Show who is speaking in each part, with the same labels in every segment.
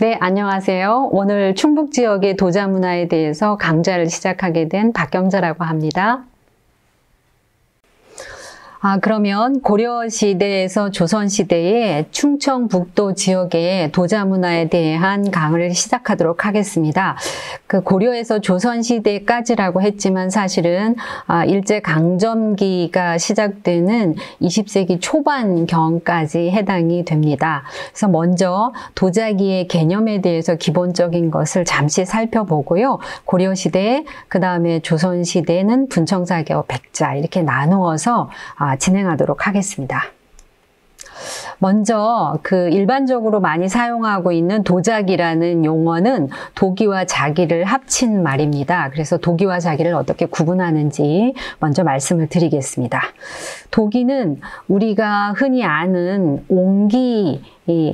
Speaker 1: 네, 안녕하세요. 오늘 충북 지역의 도자 문화에 대해서 강좌를 시작하게 된 박경자라고 합니다. 그러면 고려시대에서 조선시대의 충청북도 지역의 도자 문화에 대한 강의를 시작하도록 하겠습니다. 그 고려에서 조선시대까지라고 했지만 사실은 일제강점기가 시작되는 20세기 초반경까지 해당이 됩니다. 그래서 먼저 도자기의 개념에 대해서 기본적인 것을 잠시 살펴보고요. 고려시대, 그 다음에 조선시대는 분청사기와 백자 이렇게 나누어서 진행하도록 하겠습니다. 먼저 일반적으로 많이 사용하고 있는 도자기라는 용어는 도기와 자기를 합친 말입니다. 그래서 도기와 자기를 어떻게 구분하는지 먼저 말씀을 드리겠습니다. 도기는 우리가 흔히 아는 옹기,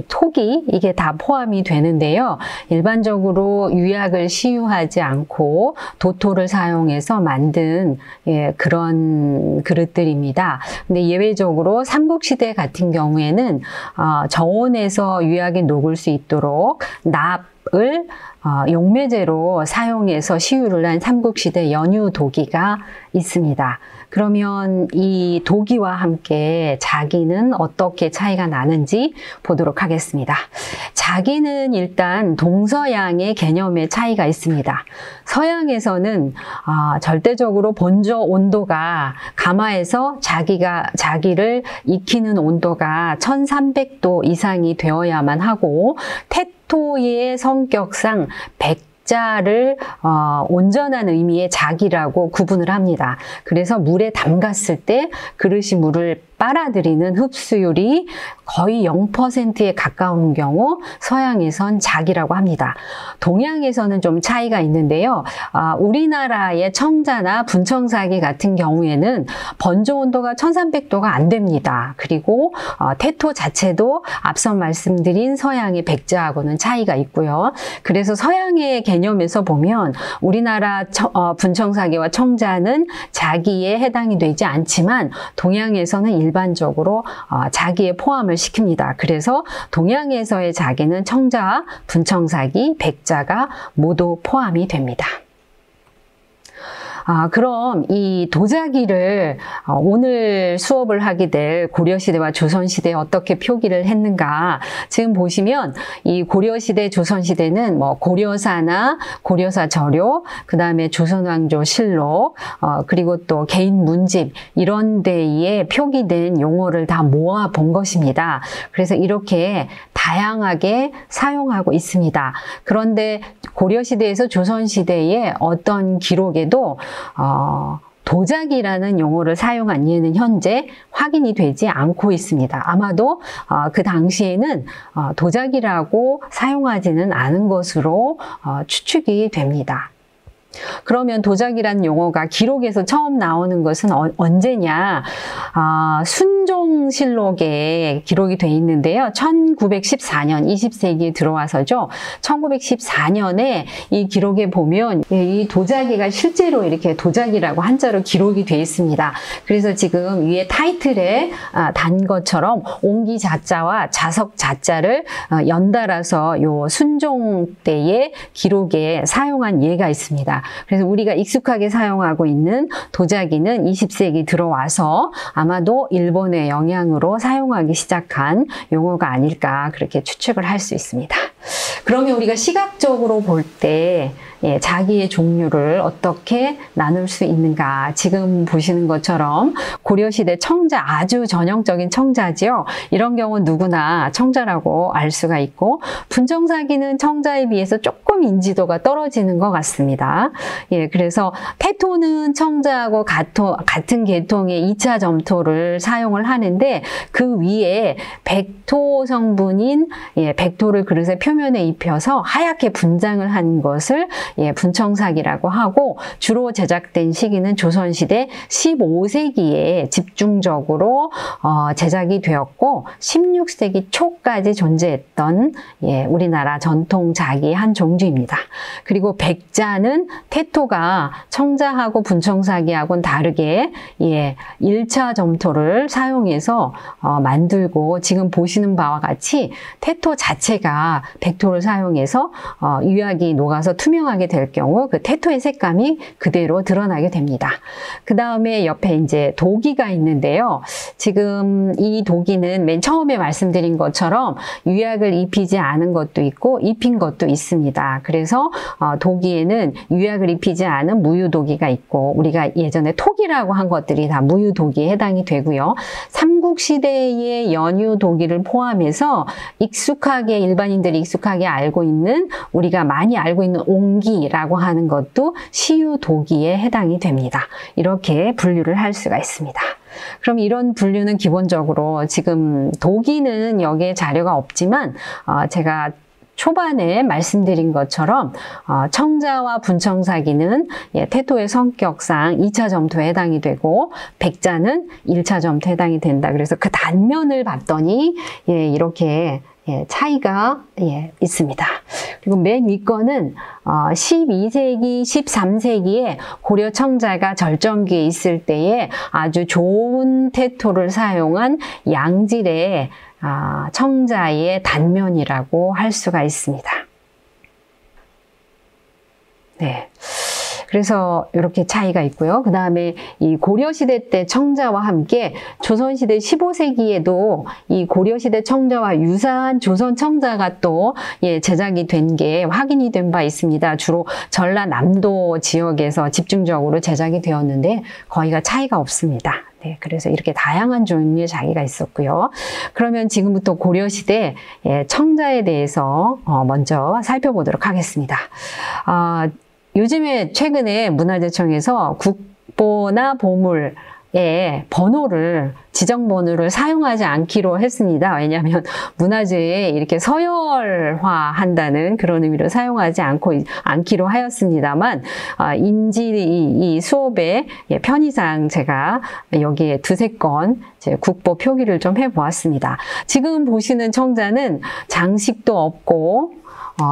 Speaker 1: 토기 이게 다 포함이 되는데요. 일반적으로 유약을 시유하지 않고 도토를 사용해서 만든 그런 그릇들입니다. 근데 예외적으로 삼국시대 같은 경우에는 저온에서 유약이 녹을 수 있도록 납을 용매제로 사용해서 시유를 한 삼국시대 연유도기가 있습니다. 그러면 이 도기와 함께 자기는 어떻게 차이가 나는지 보도록 하겠습니다. 자기는 일단 동서양의 개념의 차이가 있습니다. 서양에서는 절대적으로 본저 온도가 가마에서 자기를 익히는 온도가 1300도 이상이 되어야만 하고 태토의 성격상 백자를 온전한 의미의 자기라고 구분을 합니다. 그래서 물에 담갔을 때 그릇이 물을 빨아들이는 흡수율이 거의 0%에 가까운 경우 서양에선 자기라고 합니다. 동양에서는 좀 차이가 있는데요. 우리나라의 청자나 분청사기 같은 경우에는 번조 온도가 1300도가 안 됩니다. 그리고 태토 자체도 앞서 말씀드린 서양의 백자하고는 차이가 있고요. 그래서 서양의 개념에서 보면 우리나라 분청사기와 청자는 자기에 해당이 되지 않지만 동양에서는 일반적으로 자기에 포함을 시킵니다. 그래서 동양에서의 자기는 청자, 분청사기, 백자가 모두 포함이 됩니다. 그럼 이 도자기를 오늘 수업을 하게 될 고려시대와 조선시대에 어떻게 표기를 했는가. 지금 보시면 이 고려시대, 조선시대는 고려사나 고려사 저료, 그 다음에 조선왕조 실록, 그리고 또 개인 문집 이런 데에 표기된 용어를 다 모아 본 것입니다. 그래서 이렇게 다양하게 사용하고 있습니다. 그런데 고려시대에서 조선시대의 어떤 기록에도 도자기라는 용어를 사용한 예는 현재 확인이 되지 않고 있습니다. 아마도 그 당시에는 도자기라고 사용하지는 않은 것으로 추측이 됩니다. 그러면 도자기라는 용어가 기록에서 처음 나오는 것은 언제냐? 순종실록에 기록이 돼 있는데요. 1914년 20세기에 들어와서죠. 1914년에 이 기록에 보면 이 도자기가 실제로 이렇게 도자기라고 한자로 기록이 돼 있습니다. 그래서 지금 위에 타이틀에 단 것처럼 옹기 자자와 자석 자자를 연달아서 요 순종 때의 기록에 사용한 예가 있습니다. 그래서 우리가 익숙하게 사용하고 있는 도자기는 20세기 들어와서 아마도 일본의 영향으로 사용하기 시작한 용어가 아닐까 그렇게 추측을 할 수 있습니다. 그러면 우리가 시각적으로 볼 때 자기의 종류를 어떻게 나눌 수 있는가. 지금 보시는 것처럼 고려시대 청자, 아주 전형적인 청자지요. 이런 경우 누구나 청자라고 알 수가 있고 분청사기는 청자에 비해서 조금 인지도가 떨어지는 것 같습니다. 그래서 태토는 청자하고 같은 계통의 2차 점토를 사용을 하는데 그 위에 백토 성분인 백토를 그릇의 표면에 입혀서 하얗게 분장을 한 것을 예, 분청삭이라고 하고 주로 제작된 시기는 조선시대 15세기에 집중적으로 제작이 되었고 16세기 초까지 존재했던 예, 우리나라 전통 자기의 한 종주입니다. 그리고 백자는 태토가 청자하고 분청삭이하고는 다르게 예, 1차 점토를 사용해서 만들고 지금 보시는 바와 같이 태토 자체가 백토를 사용해서 유약이 녹아서 투명하게 될 경우 그 태토의 색감이 그대로 드러나게 됩니다. 그 다음에 옆에 이제 도기가 있는데요. 지금 이 도기는 맨 처음에 말씀드린 것처럼 유약을 입히지 않은 것도 있고 입힌 것도 있습니다. 그래서 도기에는 유약을 입히지 않은 무유도기가 있고 우리가 예전에 톡이라고 한 것들이 다 무유도기에 해당이 되고요. 삼국시대의 연유도기를 포함해서 익숙하게 일반인들이 익숙하게 알고 있는 우리가 많이 알고 있는 옹기라고 하는 것도 시유도기에 해당이 됩니다. 이렇게 분류를 할 수가 있습니다. 그럼 이런 분류는 기본적으로 지금 도기는 여기에 자료가 없지만 제가 초반에 말씀드린 것처럼 청자와 분청삭이는 예, 태토의 성격상 2차 점토에 해당이 되고 백자는 1차 점토에 해당이 된다. 그래서 그 단면을 봤더니 예, 이렇게 예, 차이가 예, 있습니다. 그리고 맨 윗거는 12세기, 13세기에 고려 청자가 절정기에 있을 때에 아주 좋은 태토를 사용한 양질의 청자의 단면이라고 할 수가 있습니다. 네. 그래서 이렇게 차이가 있고요. 그 다음에 이 고려시대 때 청자와 함께 조선시대 15세기에도 이 고려시대 청자와 유사한 조선 청자가 또 예, 제작이 된 게 확인이 된 바 있습니다. 주로 전라남도 지역에서 집중적으로 제작이 되었는데 거의가 차이가 없습니다. 네, 그래서 이렇게 다양한 종류의 자기가 있었고요. 그러면 지금부터 고려시대 예, 청자에 대해서 먼저 살펴보도록 하겠습니다. 요즘에 최근에 문화재청에서 국보나 보물의 번호를 지정번호를 사용하지 않기로 했습니다. 왜냐하면 문화재에 이렇게 서열화한다는 그런 의미로 사용하지 않기로 하였습니다만 이 수업의 편의상 제가 여기에 두세 건 국보 표기를 좀 해보았습니다. 지금 보시는 청자는 장식도 없고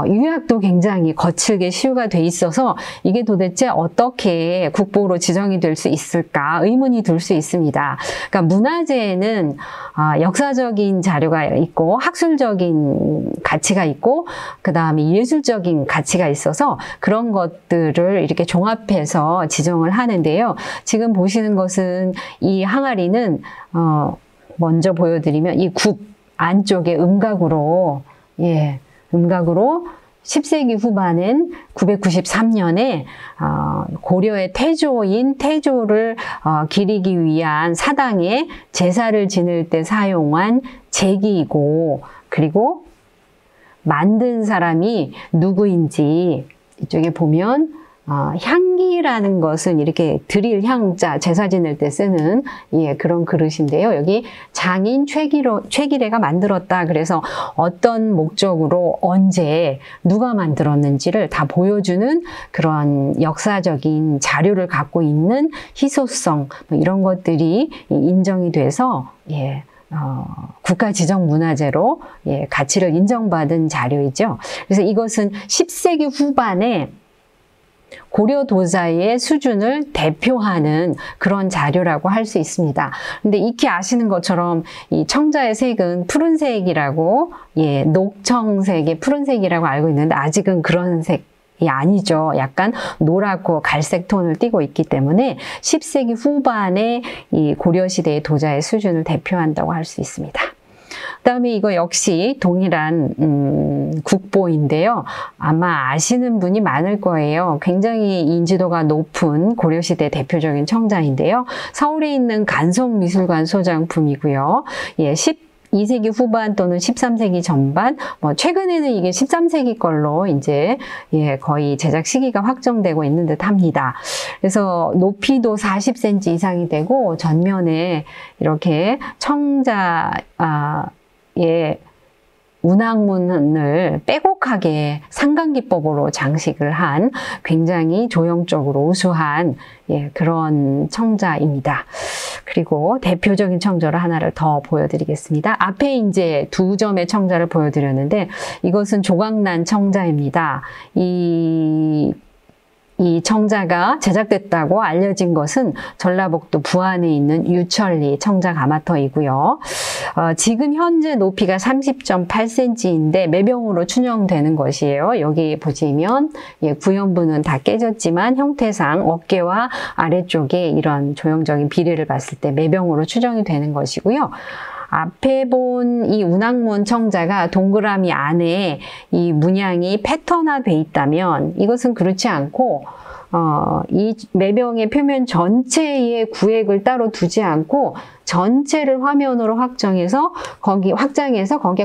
Speaker 1: 유약도 굉장히 거칠게 시유가 돼 있어서 이게 도대체 어떻게 국보로 지정이 될 수 있을까 의문이 들 수 있습니다. 그러니까 문화재에는 역사적인 자료가 있고 학술적인 가치가 있고 그 다음에 예술적인 가치가 있어서 그런 것들을 이렇게 종합해서 지정을 하는데요. 지금 보시는 것은 이 항아리는 먼저 보여드리면 이 굽 안쪽에 음각으로 예. 음각으로 10세기 후반엔 993년에 고려의 태조인 태조를 기리기 위한 사당에 제사를 지낼 때 사용한 제기이고 그리고 만든 사람이 누구인지 이쪽에 보면 향기라는 것은 이렇게 드릴 향자 제사 지낼 때 쓰는 예, 그런 그릇인데요. 여기 장인 최기래가 만들었다. 그래서 어떤 목적으로 언제 누가 만들었는지를 다 보여주는 그런 역사적인 자료를 갖고 있는 희소성 뭐 이런 것들이 인정이 돼서 예. 국가지정문화재로 예, 가치를 인정받은 자료이죠. 그래서 이것은 10세기 후반에 고려 도자의 수준을 대표하는 그런 자료라고 할 수 있습니다. 근데 익히 아시는 것처럼 이 청자의 색은 푸른색이라고 예, 녹청색의 푸른색이라고 알고 있는데 아직은 그런 색이 아니죠. 약간 노랗고 갈색 톤을 띠고 있기 때문에 10세기 후반에 이 고려시대의 도자의 수준을 대표한다고 할 수 있습니다. 그다음에 이거 역시 동일한 국보인데요. 아마 아시는 분이 많을 거예요. 굉장히 인지도가 높은 고려시대 대표적인 청자인데요. 서울에 있는 간송미술관 소장품이고요. 예, 12세기 후반 또는 13세기 전반, 뭐 최근에는 이게 13세기 걸로 이제 예, 거의 제작 시기가 확정되고 있는 듯 합니다. 그래서 높이도 40cm 이상이 되고 전면에 이렇게 청자 예, 운항문을 빼곡하게 상강기법으로 장식을 한 굉장히 조형적으로 우수한 그런 청자입니다. 그리고 대표적인 청자를 하나를 더 보여드리겠습니다. 앞에 이제 2점의 청자를 보여드렸는데 이것은 조각난 청자입니다. 이 청자가 제작됐다고 알려진 것은 전라북도 부안에 있는 유천리 청자 가마터이고요. 지금 현재 높이가 30.8cm인데 매병으로 춘형되는 것이에요. 여기 보시면 구연부는 다 깨졌지만 형태상 어깨와 아래쪽에 이런 조형적인 비례를 봤을 때 매병으로 추정이 되는 것이고요. 앞에 본 이 운항문 청자가 동그라미 안에 이 문양이 패턴화돼 있다면 이것은 그렇지 않고 이 매병의 표면 전체의 구획을 따로 두지 않고 전체를 화면으로 확장해서 거기에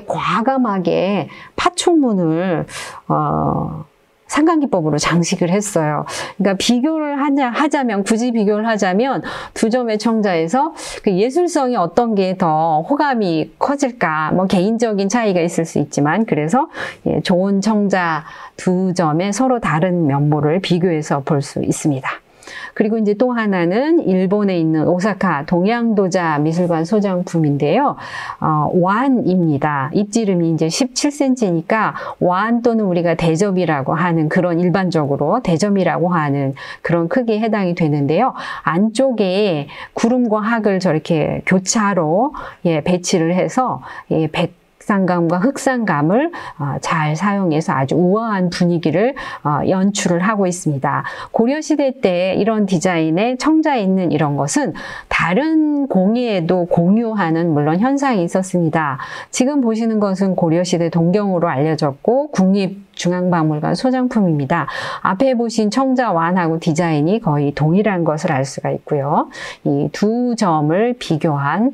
Speaker 1: 과감하게 파충문을 상강기법으로 장식을 했어요. 그러니까 굳이 비교를 하자면 2점의 청자에서 그 예술성이 어떤 게 더 호감이 커질까, 뭐 개인적인 차이가 있을 수 있지만, 그래서 좋은 청자 2점의 서로 다른 면모를 비교해서 볼 수 있습니다. 그리고 이제 또 하나는 일본에 있는 오사카 동양도자 미술관 소장품인데요. 완입니다. 입지름이 이제 17cm니까 완 또는 우리가 대접이라고 하는 그런 일반적으로 대접이라고 하는 그런 크기에 해당이 되는데요. 안쪽에 구름과 학을 저렇게 교차로 배치를 해서 백상감과 흑상감을 잘 사용해서 아주 우아한 분위기를 연출을 하고 있습니다. 고려시대 때 이런 디자인의 청자에 있는 이런 것은 다른 공예에도 공유하는 물론 현상이 있었습니다. 지금 보시는 것은 고려시대 동경으로 알려졌고 국립중앙박물관 소장품입니다. 앞에 보신 청자 완하고 디자인이 거의 동일한 것을 알 수가 있고요. 이 2점을 비교한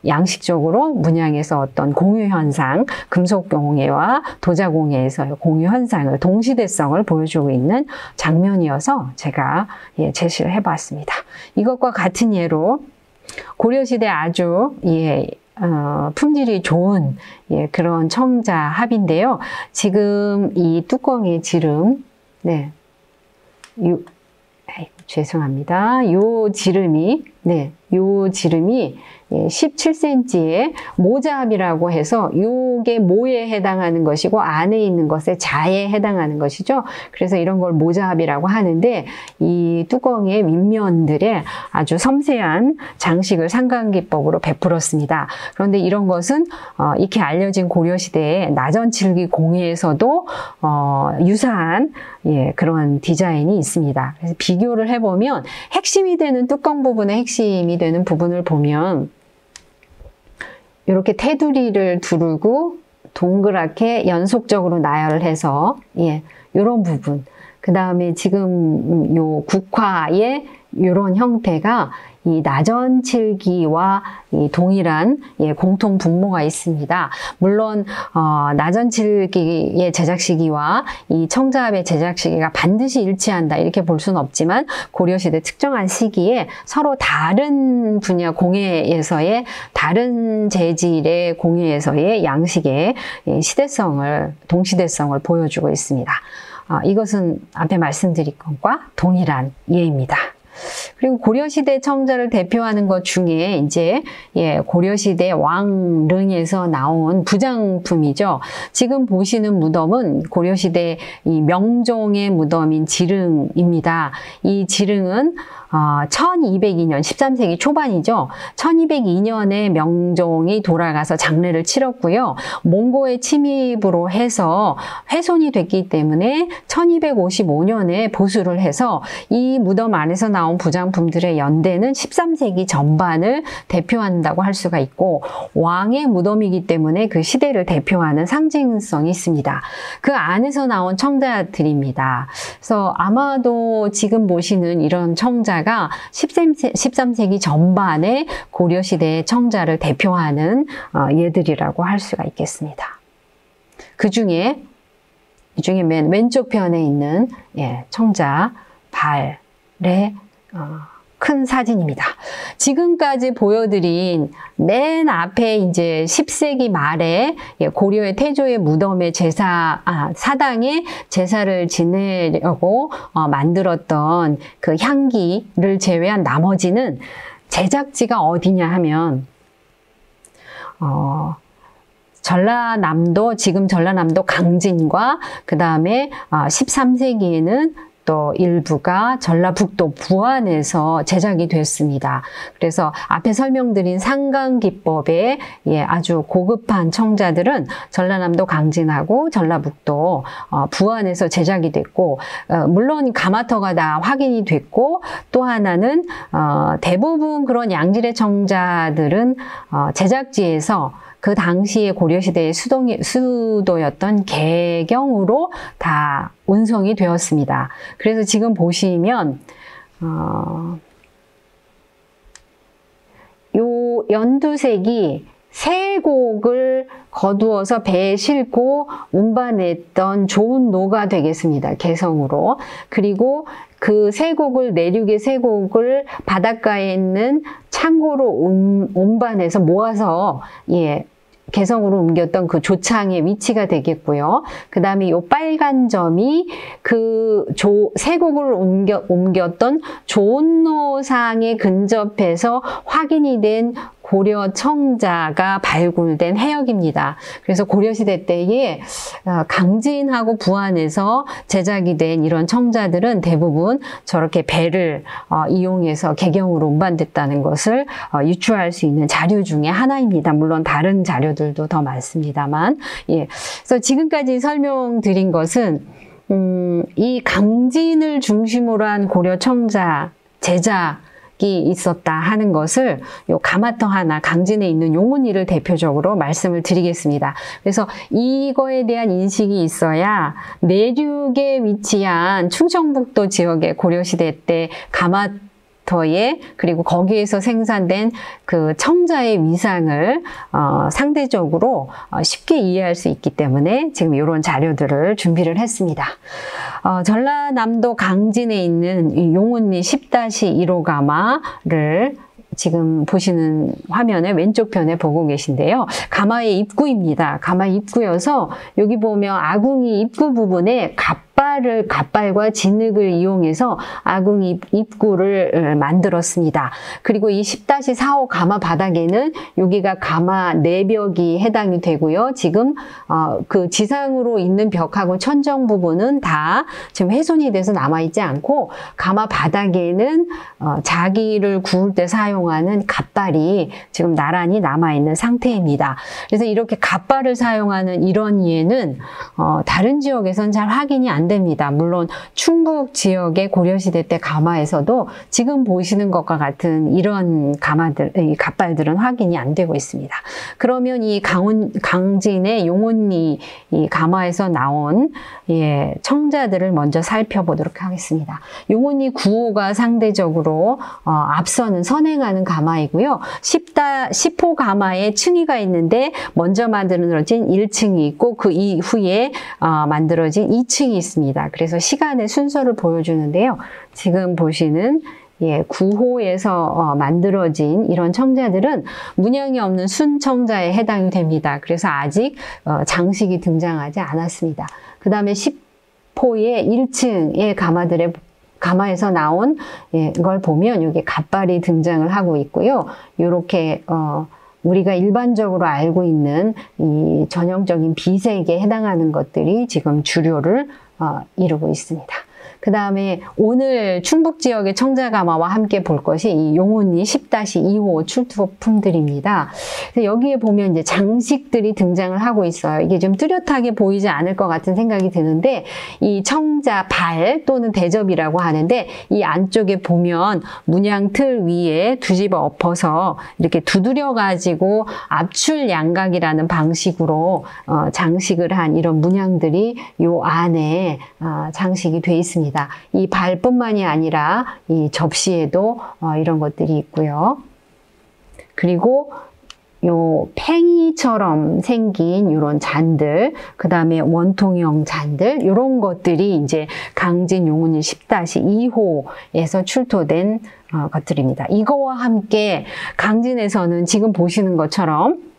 Speaker 1: 양식적으로 문양에서 어떤 공유 현상, 금속 공예와 도자 공예에서의 공유 현상을, 동시대성을 보여주고 있는 장면이어서 제가 제시를 해봤습니다. 이것과 같은 예로 고려시대 아주 품질이 좋은 그런 청자 합인데요. 지금 이 뚜껑의 지름, 죄송합니다. 요 지름이 17cm의 모자합이라고 해서 요게 모에 해당하는 것이고 안에 있는 것에 자에 해당하는 것이죠. 그래서 이런 걸 모자합이라고 하는데 이 뚜껑의 윗면들에 아주 섬세한 장식을 상강기법으로 베풀었습니다. 그런데 이런 것은 익히 알려진 고려시대의 나전칠기 공예에서도 유사한 그런 디자인이 있습니다. 그래서 비교를 해보면 핵심이 되는 뚜껑 부분의 핵심이 되는 부분을 보면 이렇게 테두리를 두르고 동그랗게 연속적으로 나열을 해서 이런 부분, 그 다음에 지금 요 국화의 이런 형태가 이 나전칠기와 이 동일한 공통 분모가 있습니다. 물론 나전칠기의 제작 시기와 이 청자합의 제작 시기가 반드시 일치한다 이렇게 볼 수는 없지만 고려시대 특정한 시기에 서로 다른 분야 공예에서의 다른 재질의 공예에서의 양식의 시대성을 동시대성을 보여주고 있습니다. 이것은 앞에 말씀드린 것과 동일한 예입니다. 그리고 고려시대 청자를 대표하는 것 중에 이제 고려시대 왕릉에서 나온 부장품이죠. 지금 보시는 무덤은 고려시대 이 명종의 무덤인 지릉입니다. 이 지릉은 1202년, 13세기 초반이죠. 1202년에 명종이 돌아가서 장례를 치렀고요. 몽고의 침입으로 해서 훼손이 됐기 때문에 1255년에 보수를 해서 이 무덤 안에서 나온 부장품들의 연대는 13세기 전반을 대표한다고 할 수가 있고 왕의 무덤이기 때문에 그 시대를 대표하는 상징성이 있습니다. 그 안에서 나온 청자들입니다. 그래서 아마도 지금 보시는 이런 청자 13세기 전반의 고려시대의 청자를 대표하는 예들이라고 할 수가 있겠습니다. 그 중에 맨 왼쪽 편에 있는 청자 발의 큰 사진입니다. 지금까지 보여드린 맨 앞에 이제 10세기 말에 고려의 태조의 무덤에 사당에 제사를 지내려고 만들었던 그 향기를 제외한 나머지는 제작지가 어디냐 하면 전라남도, 지금 전라남도 강진과 그 다음에 13세기에는 또 일부가 전라북도 부안에서 제작이 됐습니다. 그래서 앞에 설명드린 상강기법의 아주 고급한 청자들은 전라남도 강진하고 전라북도 부안에서 제작이 됐고, 물론 가마터가 다 확인이 됐고, 또 하나는 대부분 그런 양질의 청자들은 제작지에서 그 당시에 고려시대의 수도였던 개경으로 다 운송이 되었습니다. 그래서 지금 보시면 요 연두색이 세곡을 거두어서 배에 싣고 운반했던 좋은 노가 되겠습니다. 개성으로. 그리고 그 세곡을, 내륙의 세곡을 바닷가에 있는 창고로 운반해서 모아서 개성으로 옮겼던 그 조창의 위치가 되겠고요. 그 다음에 이 빨간 점이 그 세곡을 옮겼던 조은노상에 근접해서 확인이 된 고려 청자가 발굴된 해역입니다. 그래서 고려시대 때에 강진하고 부안에서 제작이 된 이런 청자들은 대부분 저렇게 배를 이용해서 개경으로 운반됐다는 것을 유추할 수 있는 자료 중에 하나입니다. 물론 다른 자료들도 더 많습니다만. 그래서 지금까지 설명드린 것은 이 강진을 중심으로 한 고려 청자 제작 있었다 하는 것을 요 가마터 하나, 강진에 있는 용운이를 대표적으로 말씀을 드리겠습니다. 그래서 이거에 대한 인식이 있어야 내륙에 위치한 충청북도 지역의 고려시대 때 가마터에, 그리고 거기에서 생산된 그 청자의 위상을 상대적으로 쉽게 이해할 수 있기 때문에 지금 이런 자료들을 준비를 했습니다. 전라남도 강진에 있는 이 용운리 10-1호 가마를 지금 보시는 화면의 왼쪽 편에 보고 계신데요. 가마의 입구입니다. 가마 입구여서 여기 보면 아궁이 입구 부분에 갓발과 진흙을 이용해서 아궁이 입구를 만들었습니다. 그리고 이 10-4호 가마 바닥에는 여기가 가마 내벽이 해당이 되고요. 지금 그 지상으로 있는 벽하고 천정 부분은 다 지금 훼손이 돼서 남아있지 않고, 가마 바닥에는 자기를 구울 때 사용하는 갓발이 지금 나란히 남아있는 상태입니다. 그래서 이렇게 갓발을 사용하는 이런 예는 다른 지역에서는 잘 확인이 안 됩니다. 물론 충북 지역의 고려시대 때 가마에서도 지금 보시는 것과 같은 이런 이 갓발들은 확인이 안 되고 있습니다. 그러면 이 강진의 용운리 이 가마에서 나온 청자들을 먼저 살펴보도록 하겠습니다. 용운리 9호가 상대적으로 앞서는 선행하는 가마이고요. 10호 가마에 층위가 있는데 먼저 만들어진 1층이 있고 그 이후에 만들어진 2층이 있습니다. 그래서 시간의 순서를 보여주는데요. 지금 보시는 9호에서 만들어진 이런 청자들은 문양이 없는 순청자에 해당이 됩니다. 그래서 아직 장식이 등장하지 않았습니다. 그 다음에 10호의 1층의 가마에서 나온 걸 보면 여기 갓발이 등장을 하고 있고요. 이렇게 우리가 일반적으로 알고 있는 이 전형적인 비색에 해당하는 것들이 지금 주류를 이루고 있습니다. 그 다음에 오늘 충북 지역의 청자가마와 함께 볼 것이 이 용운리 10-2호 출토품들입니다. 그래서 여기에 보면 이제 장식들이 등장을 하고 있어요. 이게 좀 뚜렷하게 보이지 않을 것 같은 생각이 드는데, 이 청자 발 또는 대접이라고 하는데, 이 안쪽에 보면 문양 틀 위에 뒤집어 엎어서 이렇게 두드려 가지고 압출 양각이라는 방식으로 장식을 한 이런 문양들이 요 안에 장식이 돼 있습니다. 이 발뿐만이 아니라 이 접시에도 이런 것들이 있고요. 그리고 요 팽이처럼 생긴 이런 잔들, 그 다음에 원통형 잔들, 이런 것들이 이제 강진 용운일 10-2호에서 출토된 것들입니다. 이거와 함께 강진에서는 지금 보시는 것처럼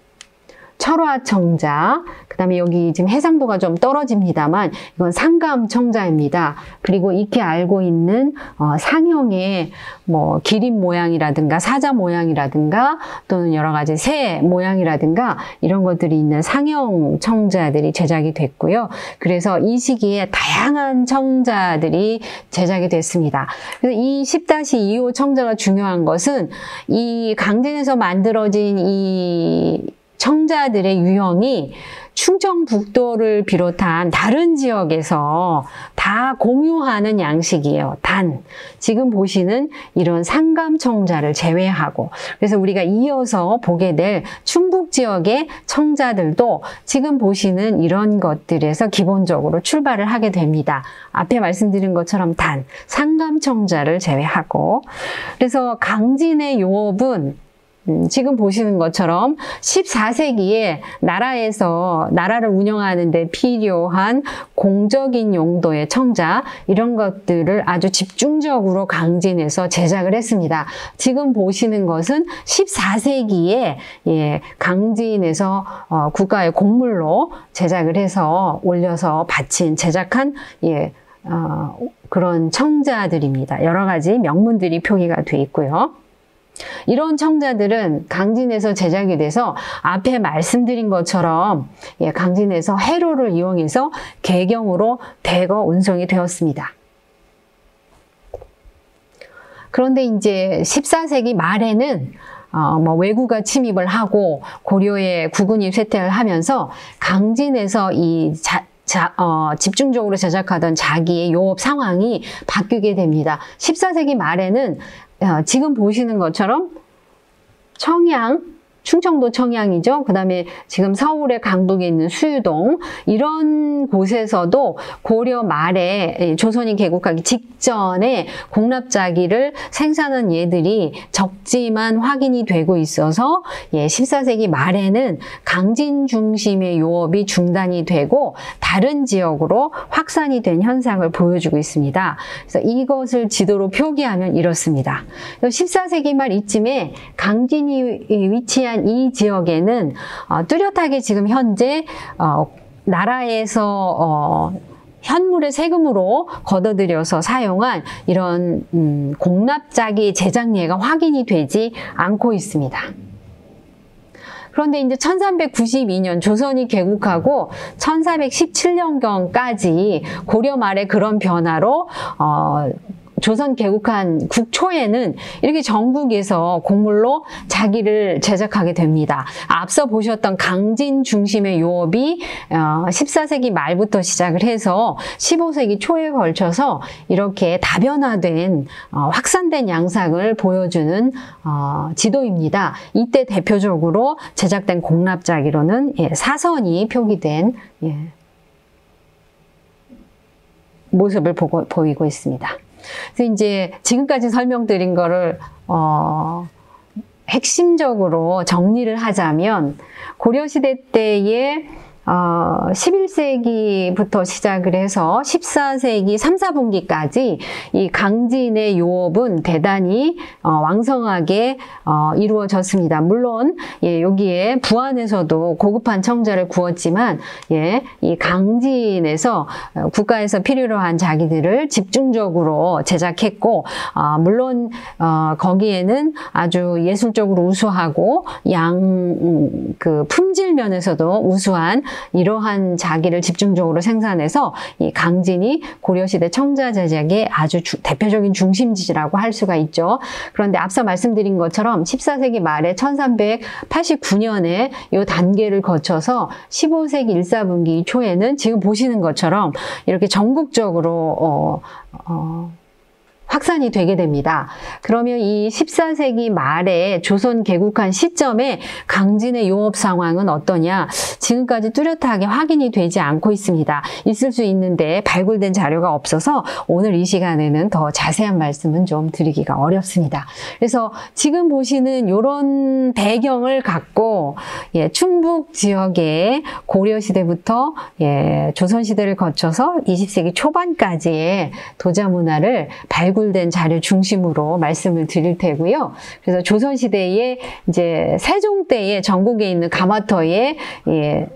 Speaker 1: 철화청자, 그 다음에 여기 지금 해상도가 좀 떨어집니다만 이건 상감청자입니다. 그리고 익히 알고 있는 상형의 뭐 기린 모양이라든가 사자 모양이라든가 또는 여러 가지 새 모양이라든가 이런 것들이 있는 상형 청자들이 제작이 됐고요. 그래서 이 시기에 다양한 청자들이 제작이 됐습니다. 그래서 이 10-2호 청자가 중요한 것은 이 강진에서 만들어진 이 청자들의 유형이 충청북도를 비롯한 다른 지역에서 다 공유하는 양식이에요. 단, 지금 보시는 이런 상감청자를 제외하고, 그래서 우리가 이어서 보게 될 충북 지역의 청자들도 지금 보시는 이런 것들에서 기본적으로 출발을 하게 됩니다. 앞에 말씀드린 것처럼 단, 상감청자를 제외하고, 그래서 강진의 요업은 지금 보시는 것처럼 14세기에 나라를 운영하는 데 필요한 공적인 용도의 청자, 이런 것들을 아주 집중적으로 강진에서 제작을 했습니다. 지금 보시는 것은 14세기에 강진에서 국가의 공물로 제작을 해서 올려서 제작한 그런 청자들입니다. 여러 가지 명문들이 표기가 되어 있고요. 이런 청자들은 강진에서 제작이 돼서 앞에 말씀드린 것처럼 강진에서 해로를 이용해서 개경으로 대거 운송이 되었습니다. 그런데 이제 14세기 말에는 왜구가 침입을 하고 고려의 국군이 쇠퇴를 하면서 강진에서 집중적으로 제작하던 자기의 요업 상황이 바뀌게 됩니다. 14세기 말에는 지금 보시는 것처럼 충청도 청양이죠. 그 다음에 지금 서울의 강북에 있는 수유동, 이런 곳에서도 고려 말에 조선이 개국하기 직전에 공납자기를 생산한 예들이 적지만 확인이 되고 있어서 14세기 말에는 강진 중심의 요업이 중단이 되고 다른 지역으로 확산이 된 현상을 보여주고 있습니다. 그래서 이것을 지도로 표기하면 이렇습니다. 14세기 말 이쯤에 강진이 위치한 이 지역에는 뚜렷하게 지금 현재 나라에서 현물을 세금으로 걷어들여서 사용한 이런 공납자기 제작예가 확인이 되지 않고 있습니다. 그런데 이제 1392년 조선이 개국하고 1417년경까지 고려 말의 그런 변화로 조선 개국한 국초에는 이렇게 전국에서 곡물로 자기를 제작하게 됩니다. 앞서 보셨던 강진 중심의 요업이 14세기 말부터 시작을 해서 15세기 초에 걸쳐서 이렇게 다변화된 확산된 양상을 보여주는 지도입니다. 이때 대표적으로 제작된 공납자기로는 사선이 표기된 모습을 보이고 있습니다. 그래서 이제 지금까지 설명드린 거를 핵심적으로 정리를 하자면 고려시대 때에 11세기부터 시작을 해서 14세기 3, 4분기까지 이 강진의 요업은 대단히 왕성하게 이루어졌습니다. 물론 여기에 부안에서도 고급한 청자를 구웠지만 이 강진에서 국가에서 필요로 한 자기들을 집중적으로 제작했고 물론 거기에는 아주 예술적으로 우수하고 그 품질 면에서도 우수한 이러한 자기를 집중적으로 생산해서 이 강진이 고려시대 청자 제작의 아주 대표적인 중심지라고 할 수가 있죠. 그런데 앞서 말씀드린 것처럼 14세기 말에 1389년에 이 단계를 거쳐서 15세기 1, 4분기 초에는 지금 보시는 것처럼 이렇게 전국적으로 확산이 되게 됩니다. 그러면 이 14세기 말에 조선 개국한 시점에 강진의 용업 상황은 어떠냐? 지금까지 뚜렷하게 확인이 되지 않고 있습니다. 있을 수 있는데 발굴된 자료가 없어서 오늘 이 시간에는 더 자세한 말씀은 좀 드리기가 어렵습니다. 그래서 지금 보시는 이런 배경을 갖고 충북 지역의 고려시대부터 조선시대를 거쳐서 20세기 초반까지의 도자 문화를 발굴된 자료 중심으로 말씀을 드릴 테고요. 그래서 조선시대에 이제 세종 때에 전국에 있는 가마터에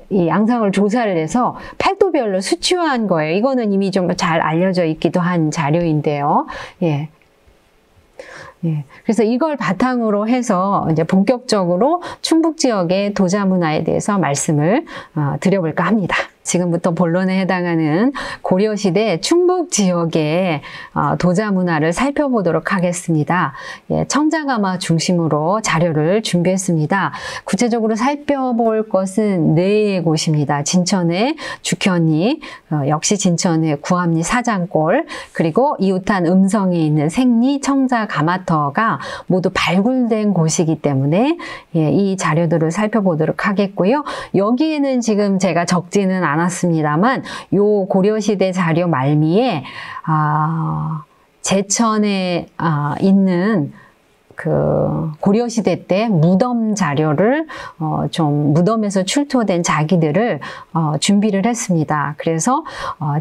Speaker 1: 이 양상을 조사를 해서 팔도별로 수치화한 거예요. 이거는 이미 좀 잘 알려져 있기도 한 자료인데요. 그래서 이걸 바탕으로 해서 이제 본격적으로 충북 지역의 도자 문화에 대해서 말씀을 드려볼까 합니다. 지금부터 본론에 해당하는 고려시대 충북 지역의 도자 문화를 살펴보도록 하겠습니다. 청자가마 중심으로 자료를 준비했습니다. 구체적으로 살펴볼 것은 네 곳입니다. 진천의 죽현리, 역시 진천의 구암리 사장골, 그리고 이웃한 음성에 있는 생리 청자가마터가 모두 발굴된 곳이기 때문에 이 자료들을 살펴보도록 하겠고요. 여기에는 지금 제가 적지는 않았습니다만 요 고려시대 자료 말미에 제천에 있는 그 고려시대 때 무덤 자료를 좀 무덤에서 출토된 자기들을 준비를 했습니다. 그래서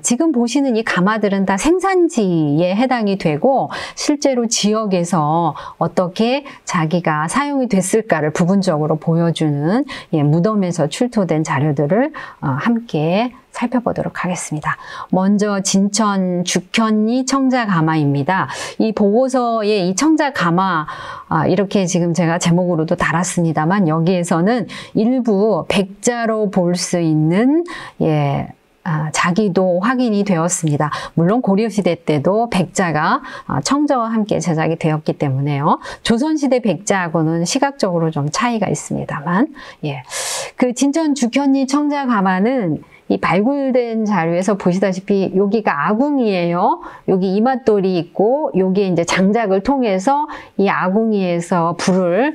Speaker 1: 지금 보시는 이 가마들은 다 생산지에 해당이 되고 실제로 지역에서 어떻게 자기가 사용이 됐을까를 부분적으로 보여주는 무덤에서 출토된 자료들을 함께 살펴보도록 하겠습니다. 먼저 진천 죽현리 청자가마입니다. 이 보고서에 이 청자가마 이렇게 지금 제가 제목으로도 달았습니다만 여기에서는 일부 백자로 볼 수 있는 자기도 확인이 되었습니다. 물론 고려시대 때도 백자가 청자와 함께 제작이 되었기 때문에요. 조선시대 백자하고는 시각적으로 좀 차이가 있습니다만 그 진천 죽현리 청자가마는 이 발굴된 자료에서 보시다시피 여기가 아궁이에요. 여기 이맛돌이 있고 여기에 이제 장작을 통해서 이 아궁이에서 불을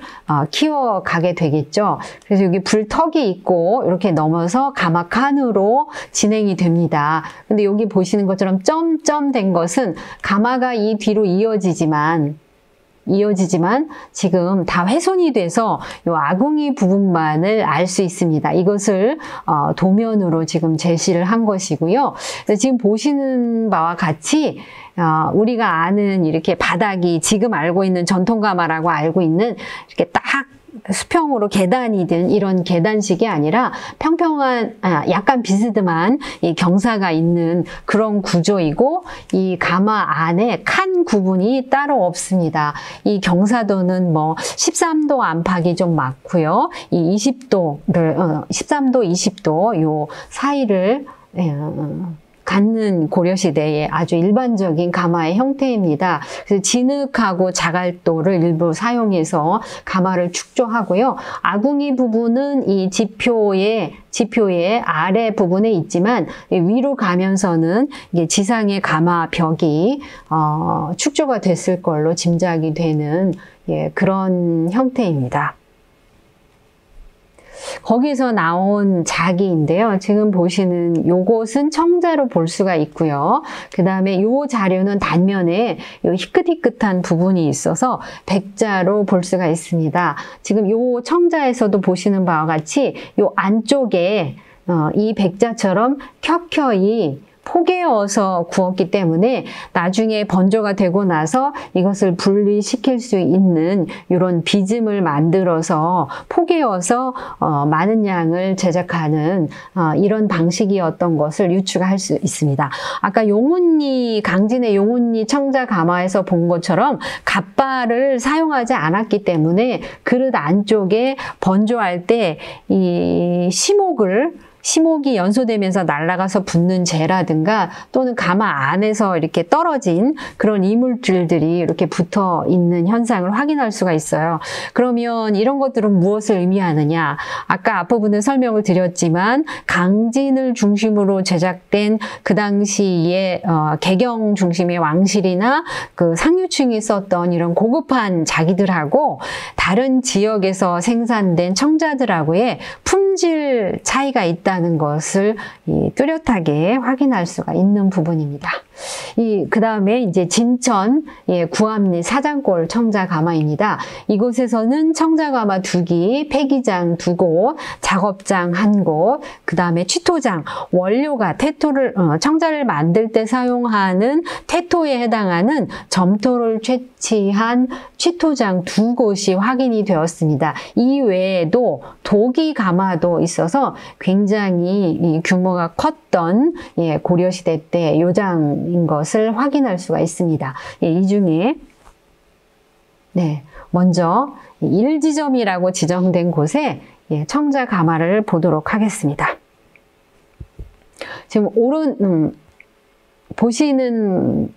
Speaker 1: 키워가게 되겠죠. 그래서 여기 불턱이 있고 이렇게 넘어서 가마칸으로 진행이 됩니다. 근데 여기 보시는 것처럼 점점 된 것은 가마가 이 뒤로 이어지지만 지금 다 훼손이 돼서 이 아궁이 부분만을 알 수 있습니다. 이것을 도면으로 지금 제시를 한 것이고요. 지금 보시는 바와 같이 우리가 아는 이렇게 바닥이 지금 알고 있는 전통가마라고 알고 있는 이렇게 딱 수평으로 계단이 된 이런 계단식이 아니라 평평한 약간 비스듬한 이 경사가 있는 그런 구조이고 이 가마 안에 칸 구분이 따로 없습니다. 이 경사도는 뭐 13도 안팎이 좀 많고요. 이 20도를 13도, 20도 요 사이를 갖는 고려시대의 아주 일반적인 가마의 형태입니다. 그래서 진흙하고 자갈도를 일부 사용해서 가마를 축조하고요. 아궁이 부분은 이 지표의 아래 부분에 있지만 위로 가면서는 이게 지상의 가마 벽이 축조가 됐을 걸로 짐작이 되는 그런 형태입니다. 거기서 나온 자기인데요. 지금 보시는 요것은 청자로 볼 수가 있고요. 그 다음에 요 자료는 단면에 요 희끗희끗한 부분이 있어서 백자로 볼 수가 있습니다. 지금 요 청자에서도 보시는 바와 같이 요 안쪽에 이 백자처럼 켜켜이 포개어서 구웠기 때문에 나중에 번조가 되고 나서 이것을 분리시킬 수 있는 이런 비즘을 만들어서 포개어서 많은 양을 제작하는 이런 방식이었던 것을 유추할 수 있습니다. 아까 강진의 용운리 청자가마에서 본 것처럼 갓발을 사용하지 않았기 때문에 그릇 안쪽에 번조할 때 이 시목을 심옥이 연소되면서 날아가서 붙는 재라든가 또는 가마 안에서 이렇게 떨어진 그런 이물질들이 이렇게 붙어 있는 현상을 확인할 수가 있어요. 그러면 이런 것들은 무엇을 의미하느냐? 아까 앞부분에 설명을 드렸지만 강진을 중심으로 제작된 그 당시에 개경 중심의 왕실이나 그 상류층이 썼던 이런 고급한 자기들하고 다른 지역에서 생산된 청자들하고의 품질 차이가 있다는 것을 뚜렷하게 확인할 수가 있는 부분입니다. 그 다음에 이제 진천 구암리 사장골 청자가마입니다. 이곳에서는 청자가마 2기, 폐기장 2곳, 작업장 1곳, 그 다음에 취토장, 원료가 청자를 만들 때 사용하는 태토에 해당하는 점토를 채취한 취토장 2곳이 확인이 되었습니다. 이외에도 도기 가마도 있어서 굉장히 규모가 컸던 고려시대 때 요장인 것을 확인할 수가 있습니다. 이 중에 먼저 1지점이라고 지정된 곳에 청자 가마를 보도록 하겠습니다. 지금 보시는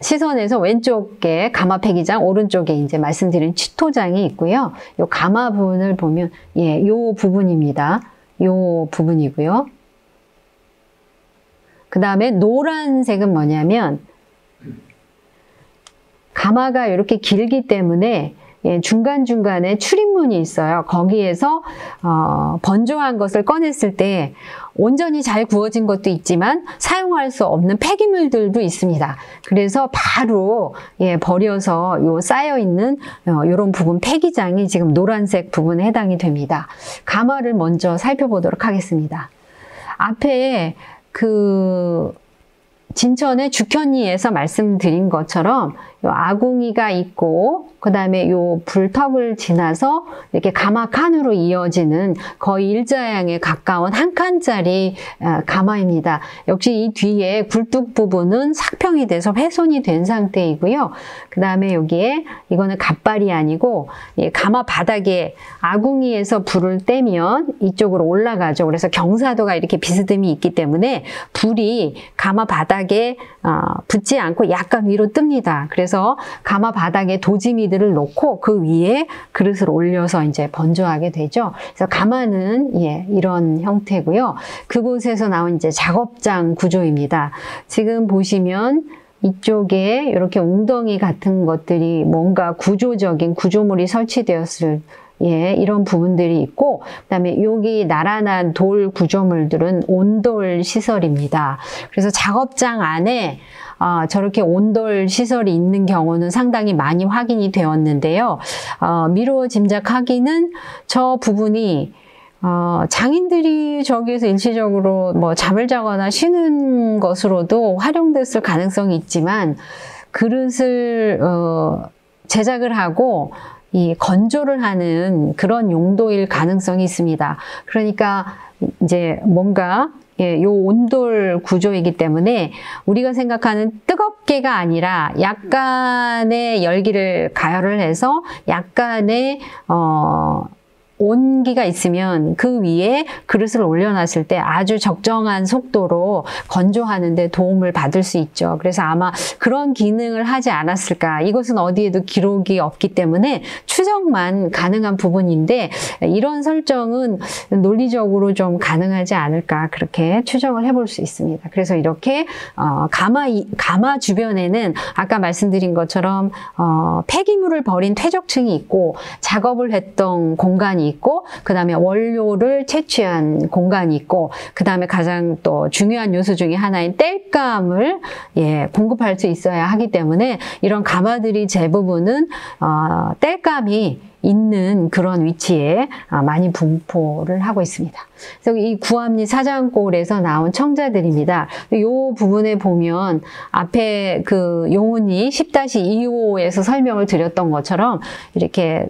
Speaker 1: 시선에서 왼쪽에 가마 폐기장, 오른쪽에 이제 말씀드린 취토장이 있고요. 요 가마 부분을 보면 요 부분입니다. 요 부분이고요. 그 다음에 노란색은 뭐냐면 가마가 이렇게 길기 때문에 중간중간에 출입문이 있어요. 거기에서 번조한 것을 꺼냈을 때 온전히 잘 구워진 것도 있지만 사용할 수 없는 폐기물들도 있습니다. 그래서 바로 버려서 쌓여있는 이런 부분 폐기장이 지금 노란색 부분에 해당이 됩니다. 가마를 먼저 살펴보도록 하겠습니다. 앞에 진천의 죽현리에서 말씀드린 것처럼 요 아궁이가 있고 그 다음에 요 불턱을 지나서 이렇게 가마칸으로 이어지는 거의 일자양에 가까운 한 칸짜리 가마입니다. 역시 이 뒤에 굴뚝 부분은 삭평이 돼서 훼손이 된 상태이고요. 그 다음에 여기에 이거는 갓발이 아니고 가마 바닥에 아궁이에서 불을 떼면 이쪽으로 올라가죠. 그래서 경사도가 이렇게 비스듬히 있기 때문에 불이 가마 바닥에 붙지 않고 약간 위로 뜹니다. 그래서 가마 바닥에 도지미들을 놓고 그 위에 그릇을 올려서 이제 번조하게 되죠. 그래서 가마는 이런 형태고요. 그곳에서 나온 이제 작업장 구조입니다. 지금 보시면 이쪽에 이렇게 웅덩이 같은 것들이 뭔가 구조적인 구조물이 설치되었을 이런 부분들이 있고 그다음에 여기 나란한 돌 구조물들은 온돌 시설입니다. 그래서 작업장 안에 저렇게 온돌 시설이 있는 경우는 상당히 많이 확인이 되었는데요. 미루어 짐작하기는 저 부분이 장인들이 저기에서 일시적으로 뭐 잠을 자거나 쉬는 것으로도 활용됐을 가능성이 있지만 그릇을 제작을 하고 건조를 하는 그런 용도일 가능성이 있습니다. 그러니까 이제 뭔가 요 온돌 구조이기 때문에 우리가 생각하는 뜨겁게가 아니라 약간의 열기를 가열을 해서 약간의 온기가 있으면 그 위에 그릇을 올려놨을 때 아주 적정한 속도로 건조하는 데 도움을 받을 수 있죠. 그래서 아마 그런 기능을 하지 않았을까. 이것은 어디에도 기록이 없기 때문에 추정만 가능한 부분인데 이런 설정은 논리적으로 좀 가능하지 않을까 그렇게 추정을 해볼 수 있습니다. 그래서 이렇게 가마 주변에는 아까 말씀드린 것처럼 폐기물을 버린 퇴적층이 있고 작업을 했던 공간이 있고 그 다음에 원료를 채취한 공간이 있고 그 다음에 가장 또 중요한 요소 중에 하나인 땔감을 공급할 수 있어야 하기 때문에 이런 가마들이 대부분은 땔감이 있는 그런 위치에 많이 분포를 하고 있습니다. 그래서 이 구암리 사장골에서 나온 청자들입니다. 이 부분에 보면 앞에 그 용운이 10-2호에서 설명을 드렸던 것처럼 이렇게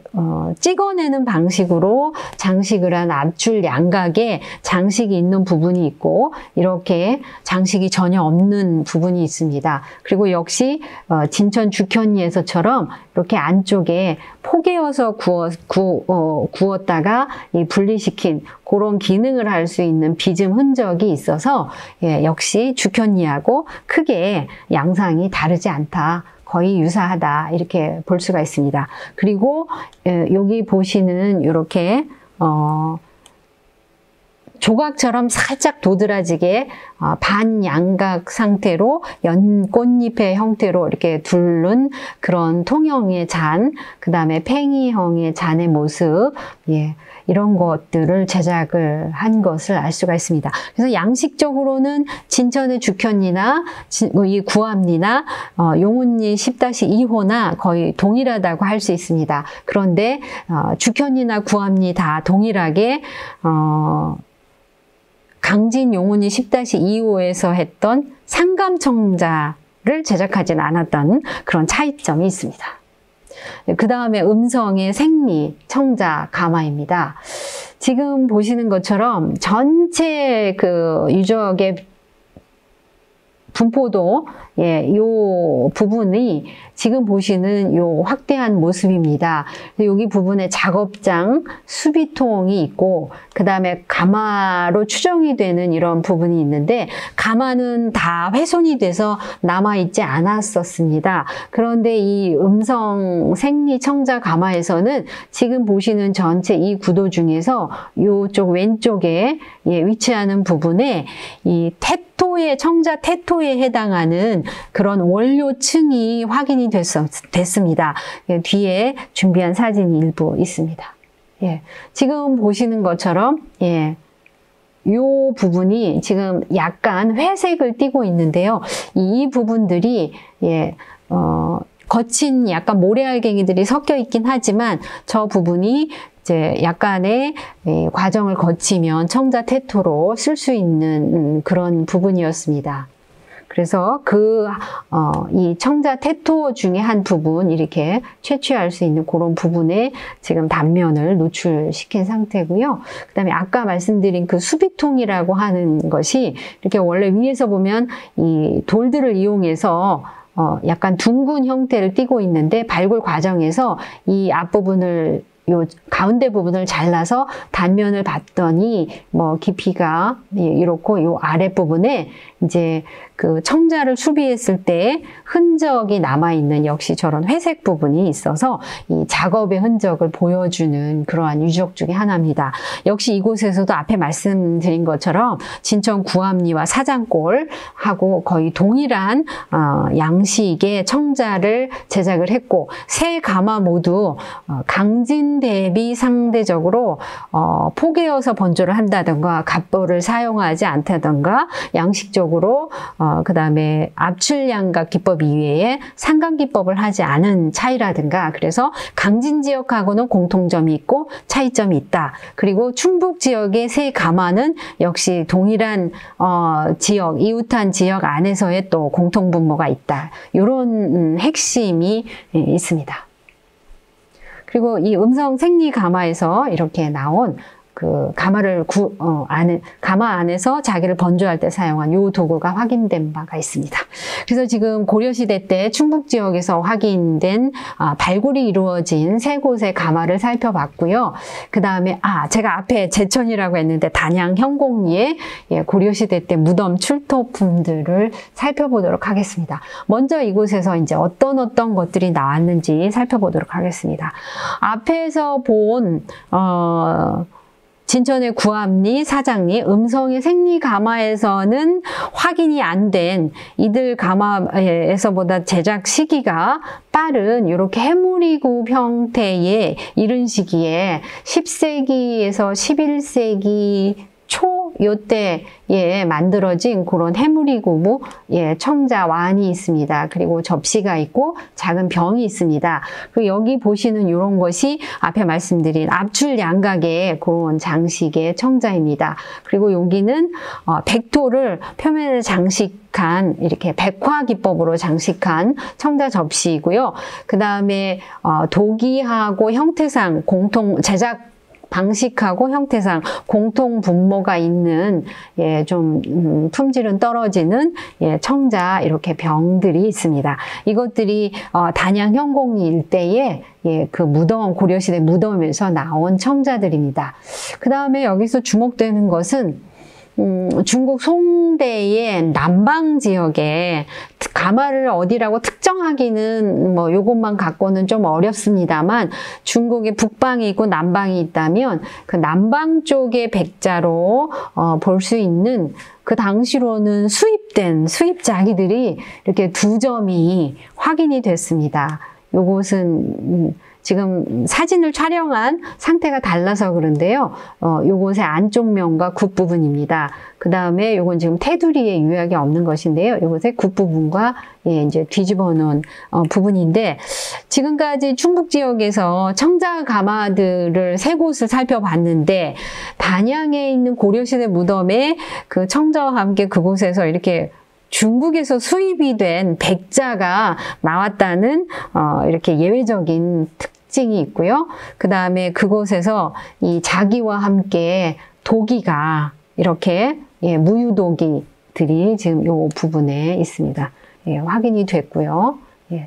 Speaker 1: 찍어내는 방식으로 장식을 한 앞줄 양각에 장식이 있는 부분이 있고 이렇게 장식이 전혀 없는 부분이 있습니다. 그리고 역시 진천 죽현리에서처럼 이렇게 안쪽에 포개어서 구웠다가 이 분리시킨 그런 기능을 할 수 있는 비즘 흔적이 있어서 예, 역시 주현미하고 크게 양상이 다르지 않다. 거의 유사하다. 이렇게 볼 수가 있습니다. 그리고 여기 보시는 이렇게 조각처럼 살짝 도드라지게 반양각 상태로 연꽃잎의 형태로 이렇게 둘른 그런 통형의 잔, 그 다음에 팽이형의 잔의 모습, 예, 이런 것들을 제작을 한 것을 알 수가 있습니다. 그래서 양식적으로는 진천의 죽현리나 이 구암리나 용운리 10-2호나 거의 동일하다고 할 수 있습니다. 그런데 죽현리나 구암리 다 동일하게 강진 용운리 10-2호에서 했던 상감청자를 제작하진 않았던 그런 차이점이 있습니다. 그 다음에 음성의 생리, 청자, 가마입니다. 지금 보시는 것처럼 전체 그 유적의 분포도 예, 요 부분이 지금 보시는 요 확대한 모습입니다. 여기 부분에 작업장, 수비통이 있고 그 다음에 가마로 추정이 되는 이런 부분이 있는데 가마는 다 훼손이 돼서 남아있지 않았었습니다. 그런데 이 음성 생리 청자 가마에서는 지금 보시는 전체 이 구도 중에서 요쪽 왼쪽에 예, 위치하는 부분에 이 태토의 청자 태토에 해당하는 그런 원료층이 확인이 됐습니다. 예, 뒤에 준비한 사진이 일부 있습니다. 예, 지금 보시는 것처럼 예, 요 부분이 지금 약간 회색을 띠고 있는데요. 이 부분들이 예, 거친 약간 모래알갱이들이 섞여 있긴 하지만 저 부분이 이제 약간의 과정을 거치면 청자 태토로 쓸 수 있는 그런 부분이었습니다. 그래서 이 청자 태토 중에 한 부분 이렇게 채취할 수 있는 그런 부분에 지금 단면을 노출시킨 상태고요. 그 다음에 아까 말씀드린 그 수비통이라고 하는 것이 이렇게 원래 위에서 보면 이 돌들을 이용해서 약간 둥근 형태를 띠고 있는데 발굴 과정에서 이 앞부분을 요 가운데 부분을 잘라서 단면을 봤더니 뭐 깊이가 이렇고 요 아랫부분에 이제 그 청자를 수비했을 때 흔적이 남아있는 역시 저런 회색 부분이 있어서 이 작업의 흔적을 보여주는 그러한 유적 중에 하나입니다. 역시 이곳에서도 앞에 말씀드린 것처럼 진천 구암리와 사장골하고 거의 동일한 양식의 청자를 제작을 했고 세 가마 모두 강진 대비 상대적으로 포개어서 번조를 한다든가 갑보를 사용하지 않다든가 양식적으로 그 다음에 압출양각 기법 이외에 상감 기법을 하지 않은 차이라든가 그래서 강진 지역하고는 공통점이 있고 차이점이 있다. 그리고 충북 지역의 세 가마는 역시 동일한 지역, 이웃한 지역 안에서의 또 공통분모가 있다. 이런 핵심이 있습니다. 그리고 이 음성 생리 가마에서 이렇게 나온 그 가마를 가마 안에서 자기를 번조할 때 사용한 요 도구가 확인된 바가 있습니다. 그래서 지금 고려시대 때 충북 지역에서 확인된 발굴이 이루어진 세 곳의 가마를 살펴봤고요. 그 다음에 제가 앞에 제천이라고 했는데 단양 현곡리의 고려시대 때 무덤 출토품들을 살펴보도록 하겠습니다. 먼저 이곳에서 이제 어떤 것들이 나왔는지 살펴보도록 하겠습니다. 앞에서 본 진천의 구암리, 사장리, 음성의 생리 가마에서는 확인이 안 된 이들 가마에서보다 제작 시기가 빠른 이렇게 해무리굽 형태의 이른 시기에 10세기에서 11세기 초 요때에 만들어진 그런 해무리굽 청자 완이 있습니다. 그리고 접시가 있고 작은 병이 있습니다. 그리고 여기 보시는 이런 것이 앞에 말씀드린 압출 양각의 그런 장식의 청자입니다. 그리고 여기는 백토를 표면에 장식한 이렇게 백화 기법으로 장식한 청자 접시이고요. 그 다음에 도기하고 형태상 공통 제작 방식하고 형태상 공통 분모가 있는 좀 품질은 떨어지는 청자 이렇게 병들이 있습니다. 이것들이 단양 현곡리 일대에 그 무덤, 고려시대 무덤에서 나온 청자들입니다. 그 다음에 여기서 주목되는 것은 중국 송대의 남방 지역에 가마를 어디라고 특정하기는 뭐 요것만 갖고는 좀 어렵습니다만 중국의 북방이 있고 남방이 있다면 그 남방 쪽의 백자로 볼 수 있는 그 당시로는 수입자기들이 이렇게 2점이 확인이 됐습니다. 요것은 지금 사진을 촬영한 상태가 달라서 그런데요. 요것의 안쪽 면과 굽부분입니다. 그 다음에 요건 지금 테두리에 유약이 없는 것인데요. 요것의 굽부분과 이제 뒤집어 놓은 부분인데 지금까지 충북 지역에서 청자 가마들을 3곳을 살펴봤는데 단양에 있는 고려시대 무덤에 그 청자와 함께 그곳에서 이렇게 중국에서 수입이 된 백자가 나왔다는 이렇게 예외적인 특징이 있고요. 그 다음에 그곳에서 이 자기와 함께 도기가 이렇게 무유도기들이 지금 이 부분에 있습니다. 확인이 됐고요.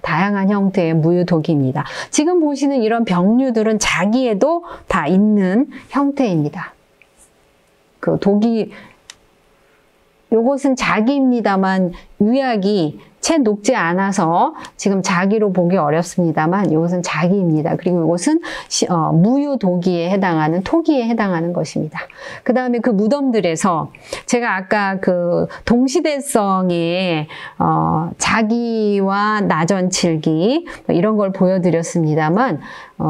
Speaker 1: 다양한 형태의 무유도기입니다. 지금 보시는 이런 병류들은 자기에도 다 있는 형태입니다. 그 도기 요것은 자기입니다만 유약이 채 녹지 않아서 지금 자기로 보기 어렵습니다만 이것은 자기입니다. 그리고 이것은 무유도기에 해당하는 토기에 해당하는 것입니다. 그 다음에 그 무덤들에서 제가 아까 그 동시대성의 자기와 나전칠기 이런 걸 보여드렸습니다만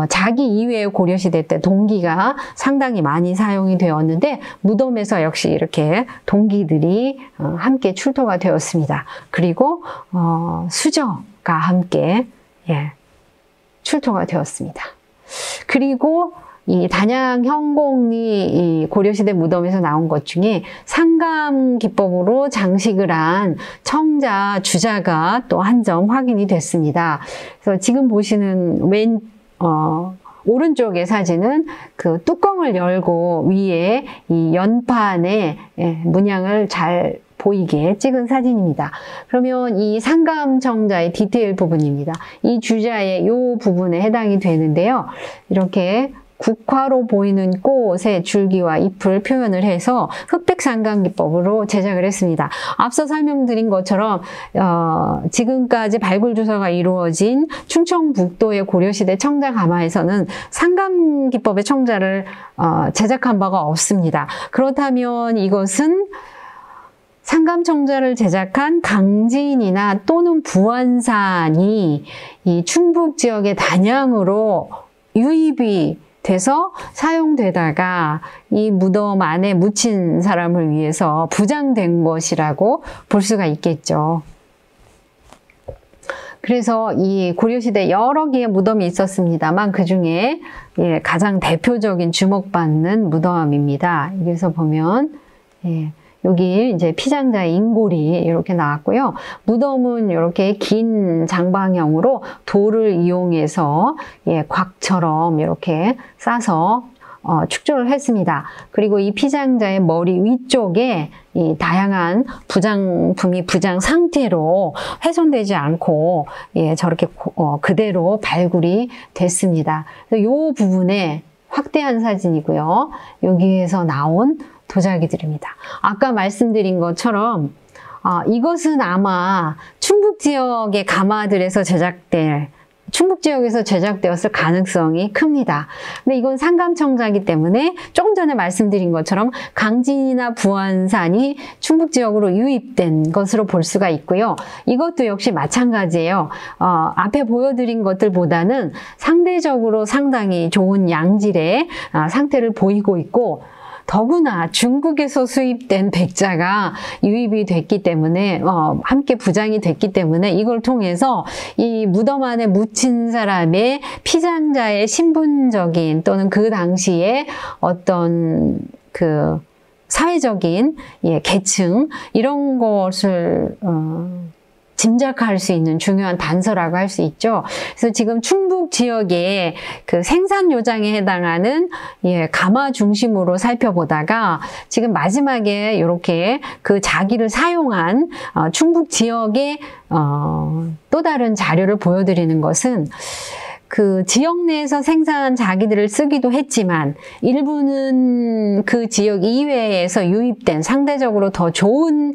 Speaker 1: 자기 이외의 고려시대 때 동기가 상당히 많이 사용이 되었는데 무덤에서 역시 이렇게 동기들이 함께 출토가 되었습니다. 그리고 수저가 함께 출토가 되었습니다. 그리고 이 단양 현곡리 이 고려시대 무덤에서 나온 것 중에 상감 기법으로 장식을 한 청자 주자가 또 한 점 확인이 됐습니다. 그래서 지금 보시는 오른쪽의 사진은 그 뚜껑을 열고 위에 이 연판에 문양을 잘 보이게 찍은 사진입니다. 그러면 이 상감청자의 디테일 부분입니다. 이 주자의 이 부분에 해당이 되는데요. 이렇게 국화로 보이는 꽃의 줄기와 잎을 표현을 해서 흑백상감기법으로 제작을 했습니다. 앞서 설명드린 것처럼 지금까지 발굴조사가 이루어진 충청북도의 고려시대 청자가마에서는 상감기법의 청자를 제작한 바가 없습니다. 그렇다면 이것은 상감청자를 제작한 강진이나 또는 부안산이 이 충북 지역의 단양으로 유입이 돼서 사용되다가 이 무덤 안에 묻힌 사람을 위해서 부장된 것이라고 볼 수가 있겠죠. 그래서 이 고려시대 여러 개의 무덤이 있었습니다만 그 중에 가장 대표적인 주목받는 무덤입니다. 여기서 보면 여기 이제 피장자의 인골이 이렇게 나왔고요. 무덤은 이렇게 긴 장방형으로 돌을 이용해서 곽처럼 이렇게 싸서 축조를 했습니다. 그리고 이 피장자의 머리 위쪽에 이 다양한 부장품이 부장 상태로 훼손되지 않고 저렇게 그대로 발굴이 됐습니다. 그래서 이 부분에 확대한 사진이고요. 여기에서 나온 도자기들입니다. 아까 말씀드린 것처럼 이것은 아마 충북 지역의 가마들에서 충북 지역에서 제작되었을 가능성이 큽니다. 근데 이건 상감청자이기 때문에 조금 전에 말씀드린 것처럼 강진이나 부안산이 충북 지역으로 유입된 것으로 볼 수가 있고요. 이것도 역시 마찬가지예요. 앞에 보여드린 것들보다는 상대적으로 상당히 좋은 양질의 상태를 보이고 있고 더구나 중국에서 수입된 백자가 유입이 됐기 때문에 함께 부장이 됐기 때문에 이걸 통해서 이 무덤 안에 묻힌 사람의 피장자의 신분적인 또는 그 당시에 어떤 그 사회적인 계층 이런 것을 짐작할 수 있는 중요한 단서라고 할 수 있죠. 그래서 지금 충북 지역의 그 생산 요장에 해당하는 가마 중심으로 살펴보다가 지금 마지막에 이렇게 그 자기를 사용한 충북 지역의 또 다른 자료를 보여드리는 것은 그 지역 내에서 생산한 자기들을 쓰기도 했지만 일부는 그 지역 이외에서 유입된 상대적으로 더 좋은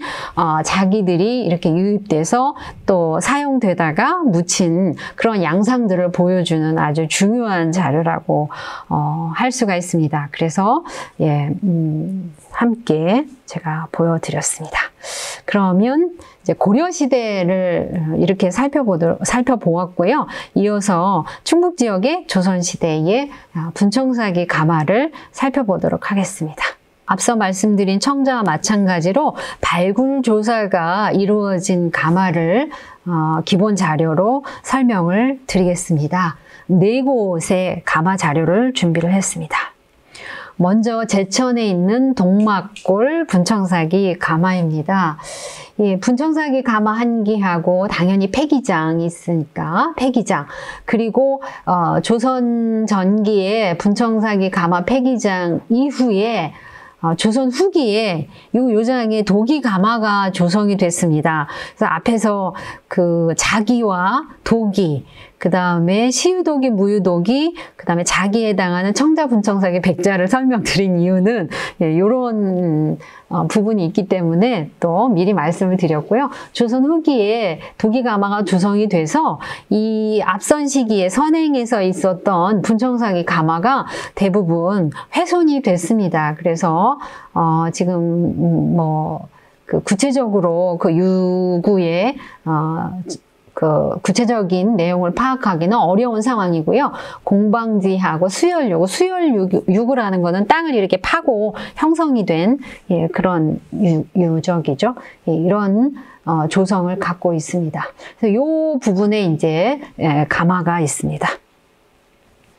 Speaker 1: 자기들이 이렇게 유입돼서 또 사용되다가 묻힌 그런 양상들을 보여주는 아주 중요한 자료라고 할 수가 있습니다. 그래서 함께 제가 보여드렸습니다. 그러면 이제 고려시대를 이렇게 살펴보았고요. 이어서 충북 지역의 조선시대의 분청사기 가마를 살펴보도록 하겠습니다. 앞서 말씀드린 청자와 마찬가지로 발굴 조사가 이루어진 가마를 기본 자료로 설명을 드리겠습니다. 4곳의 가마 자료를 준비를 했습니다. 먼저 제천에 있는 동막골 분청사기 가마입니다. 분청사기 가마 한 기하고 당연히 폐기장이 있으니까 폐기장, 그리고 조선 전기의 분청사기 가마 폐기장 이후에 조선 후기에 이 요장에 도기 가마가 조성이 됐습니다. 그래서 앞에서 그 자기와 도기, 그 다음에 시유도기, 무유도기, 그 다음에 자기에 해당하는 청자, 분청사기, 백자를 설명드린 이유는 이런 부분이 있기 때문에 또 미리 말씀을 드렸고요. 조선 후기에 도기 가마가 조성이 돼서 이 앞선 시기에 선행에서 있었던 분청사기 가마가 대부분 훼손이 됐습니다. 그래서 지금 그 구체적으로 그 유구의 그 구체적인 내용을 파악하기는 어려운 상황이고요. 공방지하고 수열유구, 수열유구라는 거는 땅을 이렇게 파고 형성이 된 그런 유적이죠. 이런 조성을 갖고 있습니다. 그래서 이 부분에 이제 가마가 있습니다.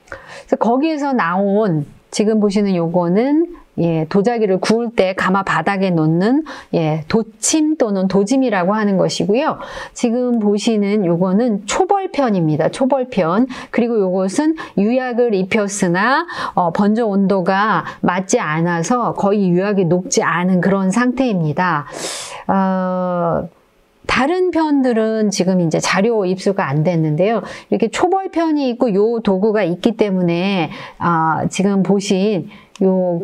Speaker 1: 그래서 거기에서 나온 지금 보시는 요거는 도자기를 구울 때 가마 바닥에 놓는 도침 또는 도짐이라고 하는 것이고요. 지금 보시는 요거는 초벌편입니다. 초벌편. 그리고 요것은 유약을 입혔으나 번져 온도가 맞지 않아서 거의 유약이 녹지 않은 그런 상태입니다. 다른 편들은 지금 이제 자료 입수가 안 됐는데요. 이렇게 초벌편이 있고 요 도구가 있기 때문에 지금 보신 요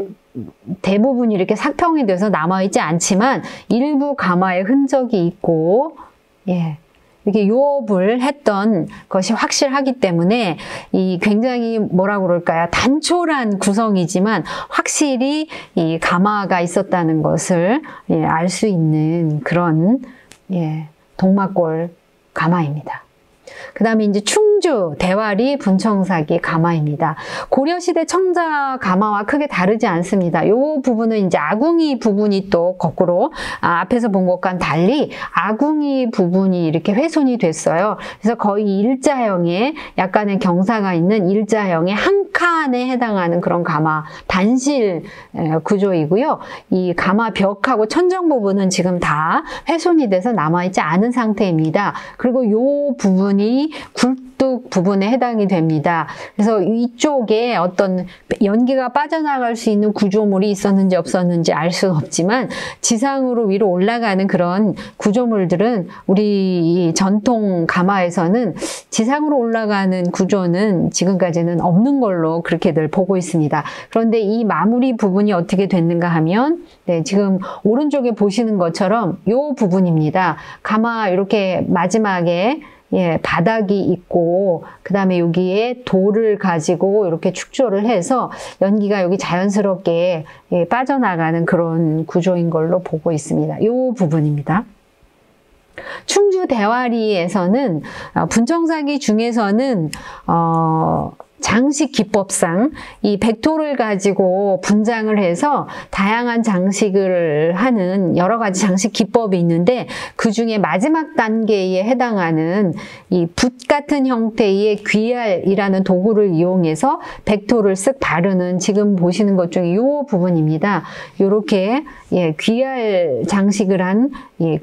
Speaker 1: 대부분이 이렇게 삭평이 돼서 남아있지 않지만 일부 가마의 흔적이 있고 이렇게 요업을 했던 것이 확실하기 때문에 이 굉장히 뭐라고 그럴까요? 단촐한 구성이지만 확실히 이 가마가 있었다는 것을 알 수 있는 그런 동막골 가마입니다. 그 다음에 이제 충주 대화리 분청사기 가마입니다. 고려시대 청자 가마와 크게 다르지 않습니다. 이 부분은 이제 아궁이 부분이 또 거꾸로 앞에서 본 것과는 달리 아궁이 부분이 이렇게 훼손이 됐어요. 그래서 거의 일자형의 약간의 경사가 있는 일자형의 한 칸에 해당하는 그런 가마 단실 구조이고요. 이 가마 벽하고 천정 부분은 지금 다 훼손이 돼서 남아있지 않은 상태입니다. 그리고 이 부분이 굴뚝 부분에 해당이 됩니다. 그래서 이쪽에 어떤 연기가 빠져나갈 수 있는 구조물이 있었는지 없었는지 알 수는 없지만 지상으로 위로 올라가는 그런 구조물들은 우리 전통 가마에서는 지상으로 올라가는 구조는 지금까지는 없는 걸로 그렇게들 보고 있습니다. 그런데 이 마무리 부분이 어떻게 됐는가 하면 지금 오른쪽에 보시는 것처럼 이 부분입니다. 가마 이렇게 마지막에 바닥이 있고 그 다음에 여기에 돌을 가지고 이렇게 축조를 해서 연기가 여기 자연스럽게 빠져나가는 그런 구조인 걸로 보고 있습니다. 이 부분입니다. 충주 대화리에서는 분청사기 중에서는 장식 기법상 이 백토를 가지고 분장을 해서 다양한 장식을 하는 여러 가지 장식 기법이 있는데 그 중에 마지막 단계에 해당하는 이 붓 같은 형태의 귀알이라는 도구를 이용해서 백토를 쓱 바르는 지금 보시는 것 중에 이 부분입니다. 이렇게 귀알 장식을 한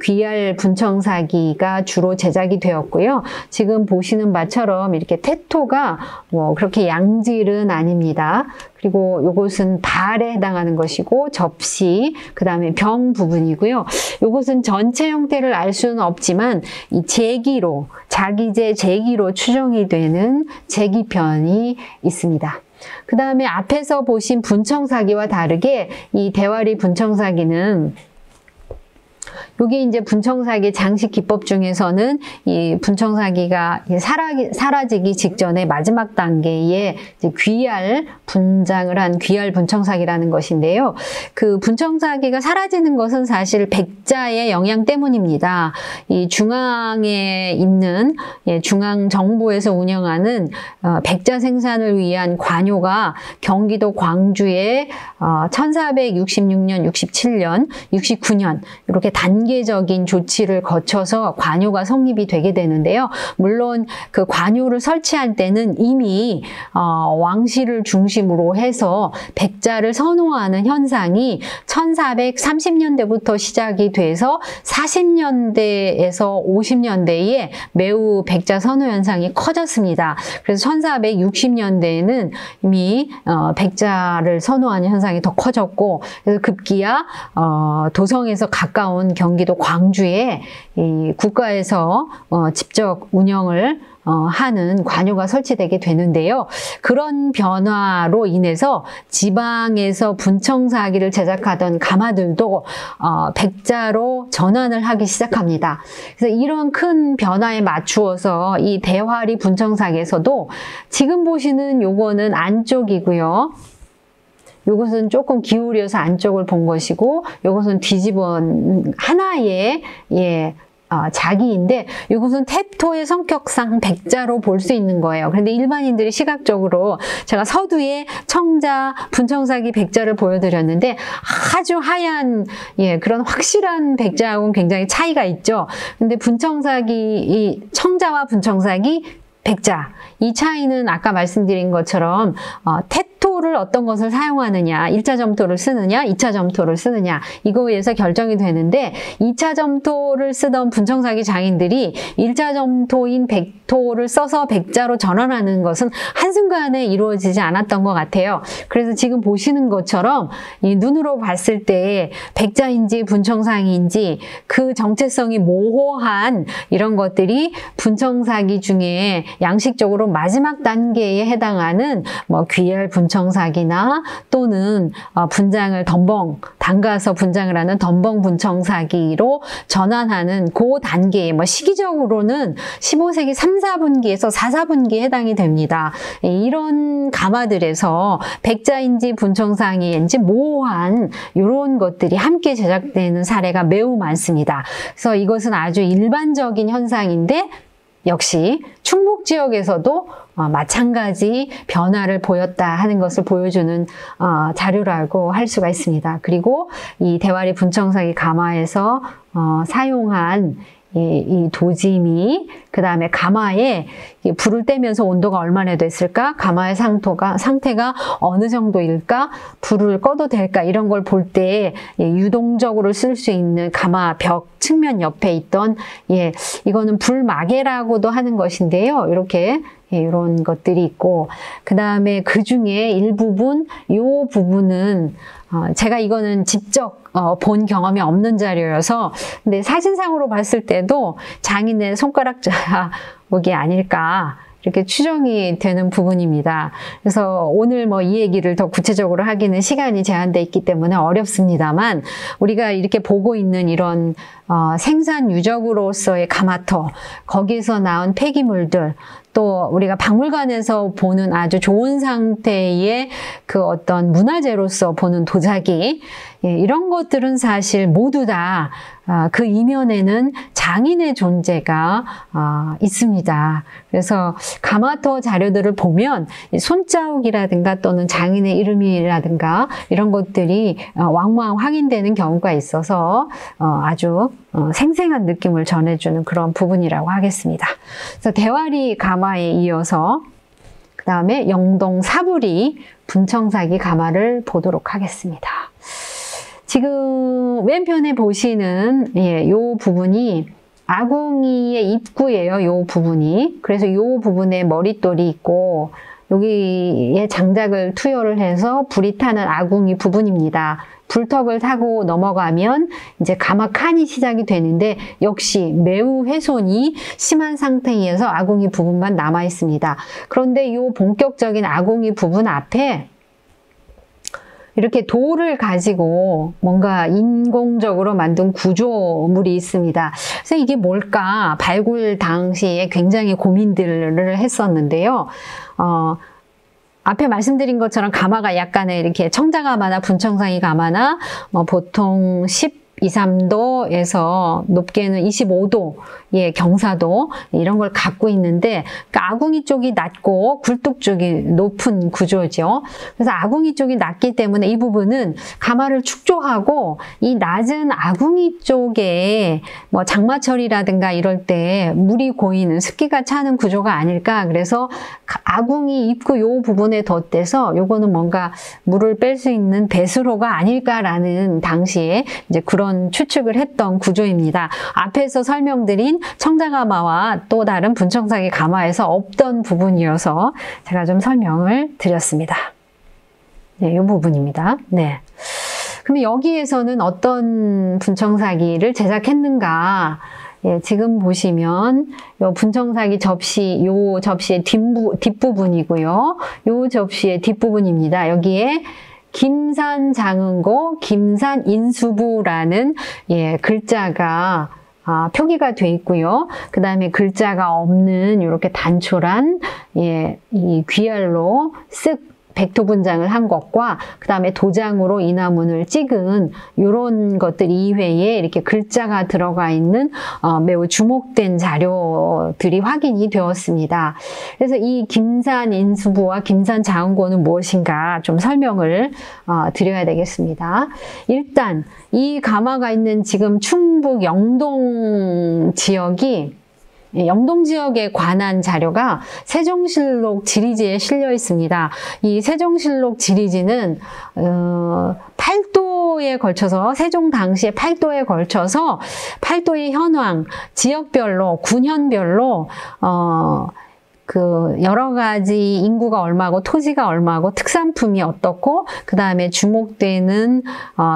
Speaker 1: 귀알 분청사기가 주로 제작이 되었고요. 지금 보시는 바처럼 이렇게 태토가 뭐 그렇게 양질은 아닙니다. 그리고 이것은 발에 해당하는 것이고 접시, 그 다음에 병 부분이고요. 이것은 전체 형태를 알 수는 없지만 이 제기로, 자기제 제기로 추정이 되는 제기편이 있습니다. 그 다음에 앞에서 보신 분청사기와 다르게 이 대화리 분청사기는 여기 이제 분청사기 장식 기법 중에서는 이 분청사기가 사라지기 직전에 마지막 단계에 이제 귀알 분장을 한 귀알 분청사기라는 것인데요. 그 분청사기가 사라지는 것은 사실 백자의 영향 때문입니다. 이 중앙에 있는 중앙 정부에서 운영하는 백자 생산을 위한 관요가 경기도 광주에 1466년, 67년, 69년 이렇게 단계적인 조치를 거쳐서 관요가 성립이 되게 되는데요. 물론 그 관요를 설치할 때는 이미 왕실을 중심으로 해서 백자를 선호하는 현상이 1430년대부터 시작이 돼서 40년대에서 50년대에 매우 백자 선호 현상이 커졌습니다. 그래서 1460년대에는 이미 백자를 선호하는 현상이 더 커졌고 그래서 급기야 도성에서 가까운 경기도 광주에 이 국가에서 직접 운영을 하는 관요가 설치되게 되는데요. 그런 변화로 인해서 지방에서 분청사기를 제작하던 가마들도 백자로 전환을 하기 시작합니다. 그래서 이런 큰 변화에 맞추어서 이 대화리 분청사기에서도 지금 보시는 요거는 안쪽이고요. 요것은 조금 기울여서 안쪽을 본 것이고 요것은 뒤집어 하나의 자기인데 이것은 태토의 성격상 백자로 볼 수 있는 거예요. 그런데 일반인들이 시각적으로 제가 서두에 청자, 분청사기 백자를 보여드렸는데 아주 하얀 그런 확실한 백자하고는 굉장히 차이가 있죠. 근데 분청사기, 이 청자와 분청사기 백자, 이 차이는 아까 말씀드린 것처럼 태토를 어떤 것을 사용하느냐, 1차 점토를 쓰느냐, 2차 점토를 쓰느냐 이거에서 결정이 되는데 2차 점토를 쓰던 분청사기 장인들이 1차 점토인 백토를 써서 백자로 전환하는 것은 한순간에 이루어지지 않았던 것 같아요. 그래서 지금 보시는 것처럼 이 눈으로 봤을 때 백자인지 분청사기인지 그 정체성이 모호한 이런 것들이 분청사기 중에 양식적으로 마지막 단계에 해당하는 뭐 귀열 분청사기나 또는 분장을 담가서 분장을 하는 덤벙 분청사기로 전환하는 그 단계에 뭐 시기적으로는 15세기 3, 4분기에서 4, 4분기에 해당이 됩니다. 이런 가마들에서 백자인지 분청사기인지 모호한 이런 것들이 함께 제작되는 사례가 매우 많습니다. 그래서 이것은 아주 일반적인 현상인데 역시 충북 지역에서도 마찬가지 변화를 보였다 하는 것을 보여주는 자료라고 할 수가 있습니다. 그리고 이 대화리 분청사기 가마에서 사용한 이 도짐이 그 다음에 가마에 불을 떼면서 온도가 얼마나 됐을까? 가마의 상태가 어느 정도일까? 불을 꺼도 될까? 이런 걸 볼 때 유동적으로 쓸 수 있는 가마 벽 측면 옆에 있던 이거는 불마개라고도 하는 것인데요. 이렇게 이런 것들이 있고 그 다음에 그 중에 일부분 이 부분은 제가 이거는 직접 본 경험이 없는 자료여서 근데 사진상으로 봤을 때도 장인의 손가락 자국이 아닐까 이렇게 추정이 되는 부분입니다. 그래서 오늘 뭐 이 얘기를 더 구체적으로 하기는 시간이 제한돼 있기 때문에 어렵습니다만 우리가 이렇게 보고 있는 이런 생산 유적으로서의 가마터 거기에서 나온 폐기물들 또 우리가 박물관에서 보는 아주 좋은 상태의 그 어떤 문화재로서 보는 도자기, 이런 것들은 사실 모두 다 그 이면에는 장인의 존재가 있습니다. 그래서 가마토 자료들을 보면 손자국이라든가 또는 장인의 이름이라든가 이런 것들이 왕왕 확인되는 경우가 있어서 아주 생생한 느낌을 전해주는 그런 부분이라고 하겠습니다. 그래서 대화리 가마에 이어서 그 다음에 영동 사부리 분청사기 가마를 보도록 하겠습니다. 지금 왼편에 보시는 요 부분이 아궁이의 입구예요. 요 부분이. 그래서 요 부분에 머릿돌이 있고 여기에 장작을 투여를 해서 불이 타는 아궁이 부분입니다. 불턱을 타고 넘어가면 이제 가마 칸이 시작이 되는데 역시 매우 훼손이 심한 상태에서 아궁이 부분만 남아 있습니다. 그런데 이 본격적인 아궁이 부분 앞에 이렇게 돌을 가지고 뭔가 인공적으로 만든 구조물이 있습니다. 그래서 이게 뭘까? 발굴 당시에 굉장히 고민들을 했었는데요. 앞에 말씀드린 것처럼 가마가 약간의 이렇게 청자가마나 분청사기 가마나 보통 12, 3도에서 높게는 25도의 경사도 이런 걸 갖고 있는데 그러니까 아궁이 쪽이 낮고 굴뚝 쪽이 높은 구조죠. 그래서 아궁이 쪽이 낮기 때문에 이 부분은 가마를 축조하고 이 낮은 아궁이 쪽에 뭐 장마철이라든가 이럴 때 물이 고이는 습기가 차는 구조가 아닐까. 그래서 아궁이 입구 요 부분에 덧대서 요거는 뭔가 물을 뺄 수 있는 배수로가 아닐까라는 당시에 이제 그런 추측을 했던 구조입니다. 앞에서 설명드린 청자가마와 또 다른 분청사기 가마에서 없던 부분이어서 제가 좀 설명을 드렸습니다. 네, 이 부분입니다. 네. 그럼 여기에서는 어떤 분청사기를 제작했는가? 예, 지금 보시면 요 분청사기 접시, 요 접시의 뒷부분이고요. 요 접시의 뒷부분입니다. 여기에 김산장흥고 김산인수부라는 글자가 표기가 돼 있고요. 그 다음에 글자가 없는 이렇게 단촐한 이 귀열로 쓱 백토분장을 한 것과 그 다음에 도장으로 이나문을 찍은 이런 것들 이외에 이렇게 글자가 들어가 있는 매우 주목된 자료들이 확인이 되었습니다. 그래서 이 김산인수부와 김산장흥고는 무엇인가 좀 설명을 드려야 되겠습니다. 일단 이 가마가 있는 지금 충북 영동 지역이 영동 지역에 관한 자료가 세종실록 지리지에 실려 있습니다. 이 세종실록 지리지는 8도에 걸쳐서 세종 당시에 8도에 걸쳐서 8도의 현황, 지역별로 군현별로 그 여러 가지 인구가 얼마고 토지가 얼마고 특산품이 어떻고 그 다음에 주목되는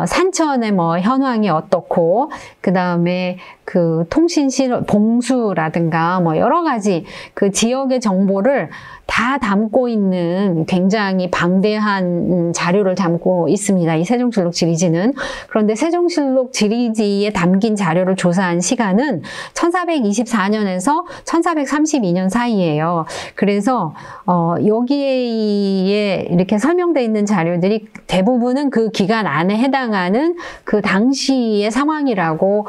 Speaker 1: 산천의 뭐 현황이 어떻고 그 다음에 그 통신실 봉수라든가 뭐 여러 가지 그 지역의 정보를 다 담고 있는 굉장히 방대한 자료를 담고 있습니다. 이 세종실록 지리지는. 그런데 세종실록 지리지에 담긴 자료를 조사한 시간은 1424년에서 1432년 사이예요. 그래서 여기에 이렇게 설명되어 있는 자료들이 대부분은 그 기간 안에 해당하는 그 당시의 상황이라고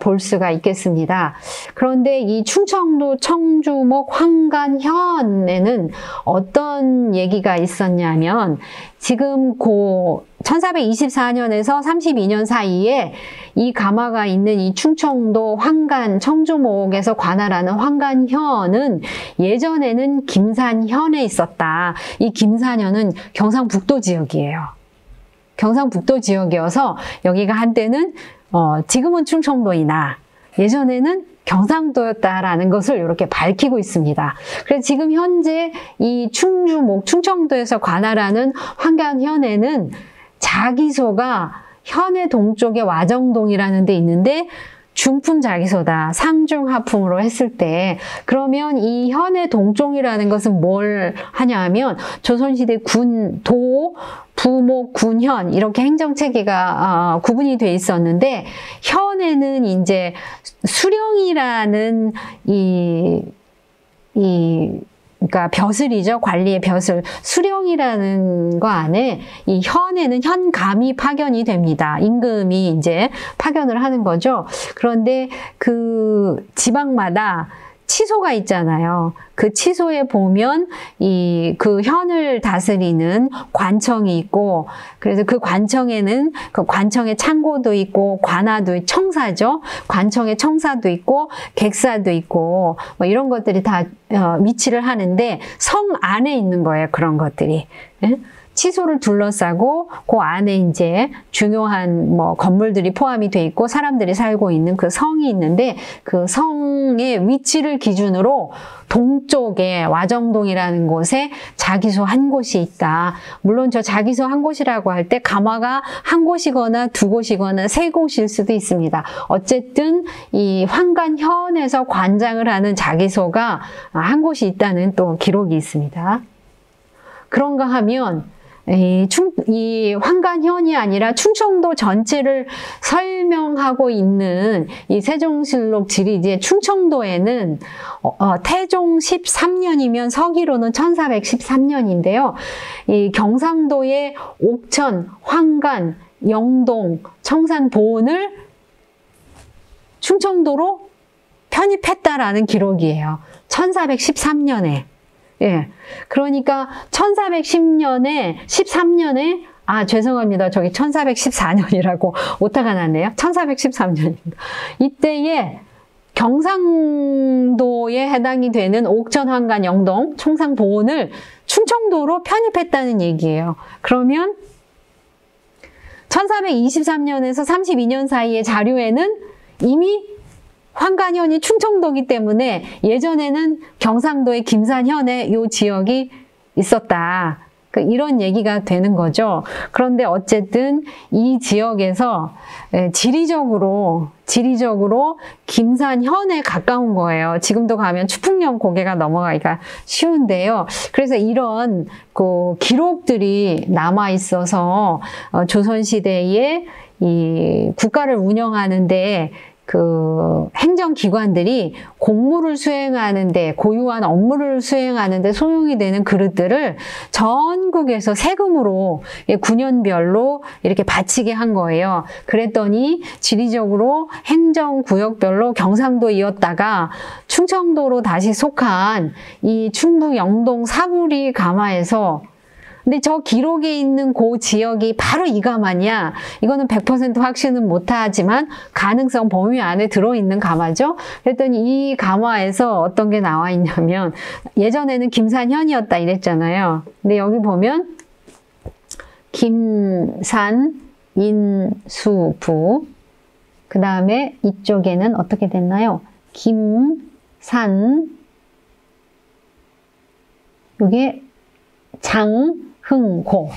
Speaker 1: 볼 수가 있겠습니다. 그런데 이 충청도 청주목 황간현에는 어떤 얘기가 있었냐면 지금 고 1424년에서 32년 사이에 이 가마가 있는 이 충청도 황간 청주목에서 관할하는 황간현은 예전에는 김산현에 있었다. 이 김산현은 경상북도 지역이에요. 경상북도 지역이어서 여기가 한때는 지금은 충청도이나 예전에는 경상도였다라는 것을 이렇게 밝히고 있습니다. 그래서 지금 현재 이 충주목, 충청도에서 관할하는 황간현에는 자기소가 현의 동쪽에 와정동이라는 데 있는데 중품 자기소다. 상중하품으로 했을 때 그러면 이 현의 동쪽이라는 것은 뭘 하냐 하면 조선시대 군, 도, 부목, 군현 이렇게 행정체계가 구분이 돼 있었는데 현에는 이제 수령이라는 이 그러니까 벼슬이죠. 관리의 벼슬. 수령이라는 거 안에 이 현에는 현감이 파견이 됩니다. 임금이 이제 파견을 하는 거죠. 그런데 그 지방마다 치소가 있잖아요. 그 치소에 보면 그 현을 다스리는 관청이 있고, 그래서 그 관청에는 그 관청의 창고도 있고, 관아도 청사죠. 관청의 청사도 있고, 객사도 있고, 뭐 이런 것들이 다 위치를 하는데 성 안에 있는 거예요. 그런 것들이. 예? 치소를 둘러싸고 그 안에 이제 중요한 뭐 건물들이 포함이 돼 있고 사람들이 살고 있는 그 성이 있는데 그 성의 위치를 기준으로 동쪽에 와정동이라는 곳에 자기소 한 곳이 있다. 물론 저 자기소 한 곳이라고 할 때 가마가 한 곳이거나 두 곳이거나 세 곳일 수도 있습니다. 어쨌든 이 황간현에서 관장을 하는 자기소가 한 곳이 있다는 또 기록이 있습니다. 그런가 하면 이 황간현이 아니라 충청도 전체를 설명하고 있는 이 세종실록 지리지의 충청도에는 태종 13년이면 서기로는 1413년인데요. 이 경상도의 옥천, 황간, 영동, 청산, 보은을 충청도로 편입했다라는 기록이에요. 1413년에. 예. 그러니까 1410년에 13년에 죄송합니다. 저기 1414년이라고 오타가 났네요. 1413년입니다. 이때에 경상도에 해당이 되는 옥천, 황간, 영동, 청산, 보은을 충청도로 편입했다는 얘기예요. 그러면 1423년에서 32년 사이의 자료에는 이미 황간현이 충청도이기 때문에 예전에는 경상도의 김산현에 이 지역이 있었다. 이런 얘기가 되는 거죠. 그런데 어쨌든 이 지역에서 지리적으로 김산현에 가까운 거예요. 지금도 가면 추풍령 고개가 넘어가기가 쉬운데요. 그래서 이런 그 기록들이 남아 있어서 조선시대에 이 국가를 운영하는데 그 행정기관들이 공무를 수행하는데 고유한 업무를 수행하는데 소용이 되는 그릇들을 전국에서 세금으로 9년별로 이렇게 바치게 한 거예요. 그랬더니 지리적으로 행정구역별로 경상도이었다가 충청도로 다시 속한 이 충북 영동 사부리 가마에서 근데 저 기록에 있는 그 지역이 바로 이 가마냐? 이거는 100% 확신은 못하지만 가능성 범위 안에 들어있는 가마죠. 그랬더니 이 가마에서 어떤 게 나와 있냐면 예전에는 김산현이었다 이랬잖아요. 근데 여기 보면 김산, 인수부 그 다음에 이쪽에는 어떻게 됐나요? 김산 이게 장흥고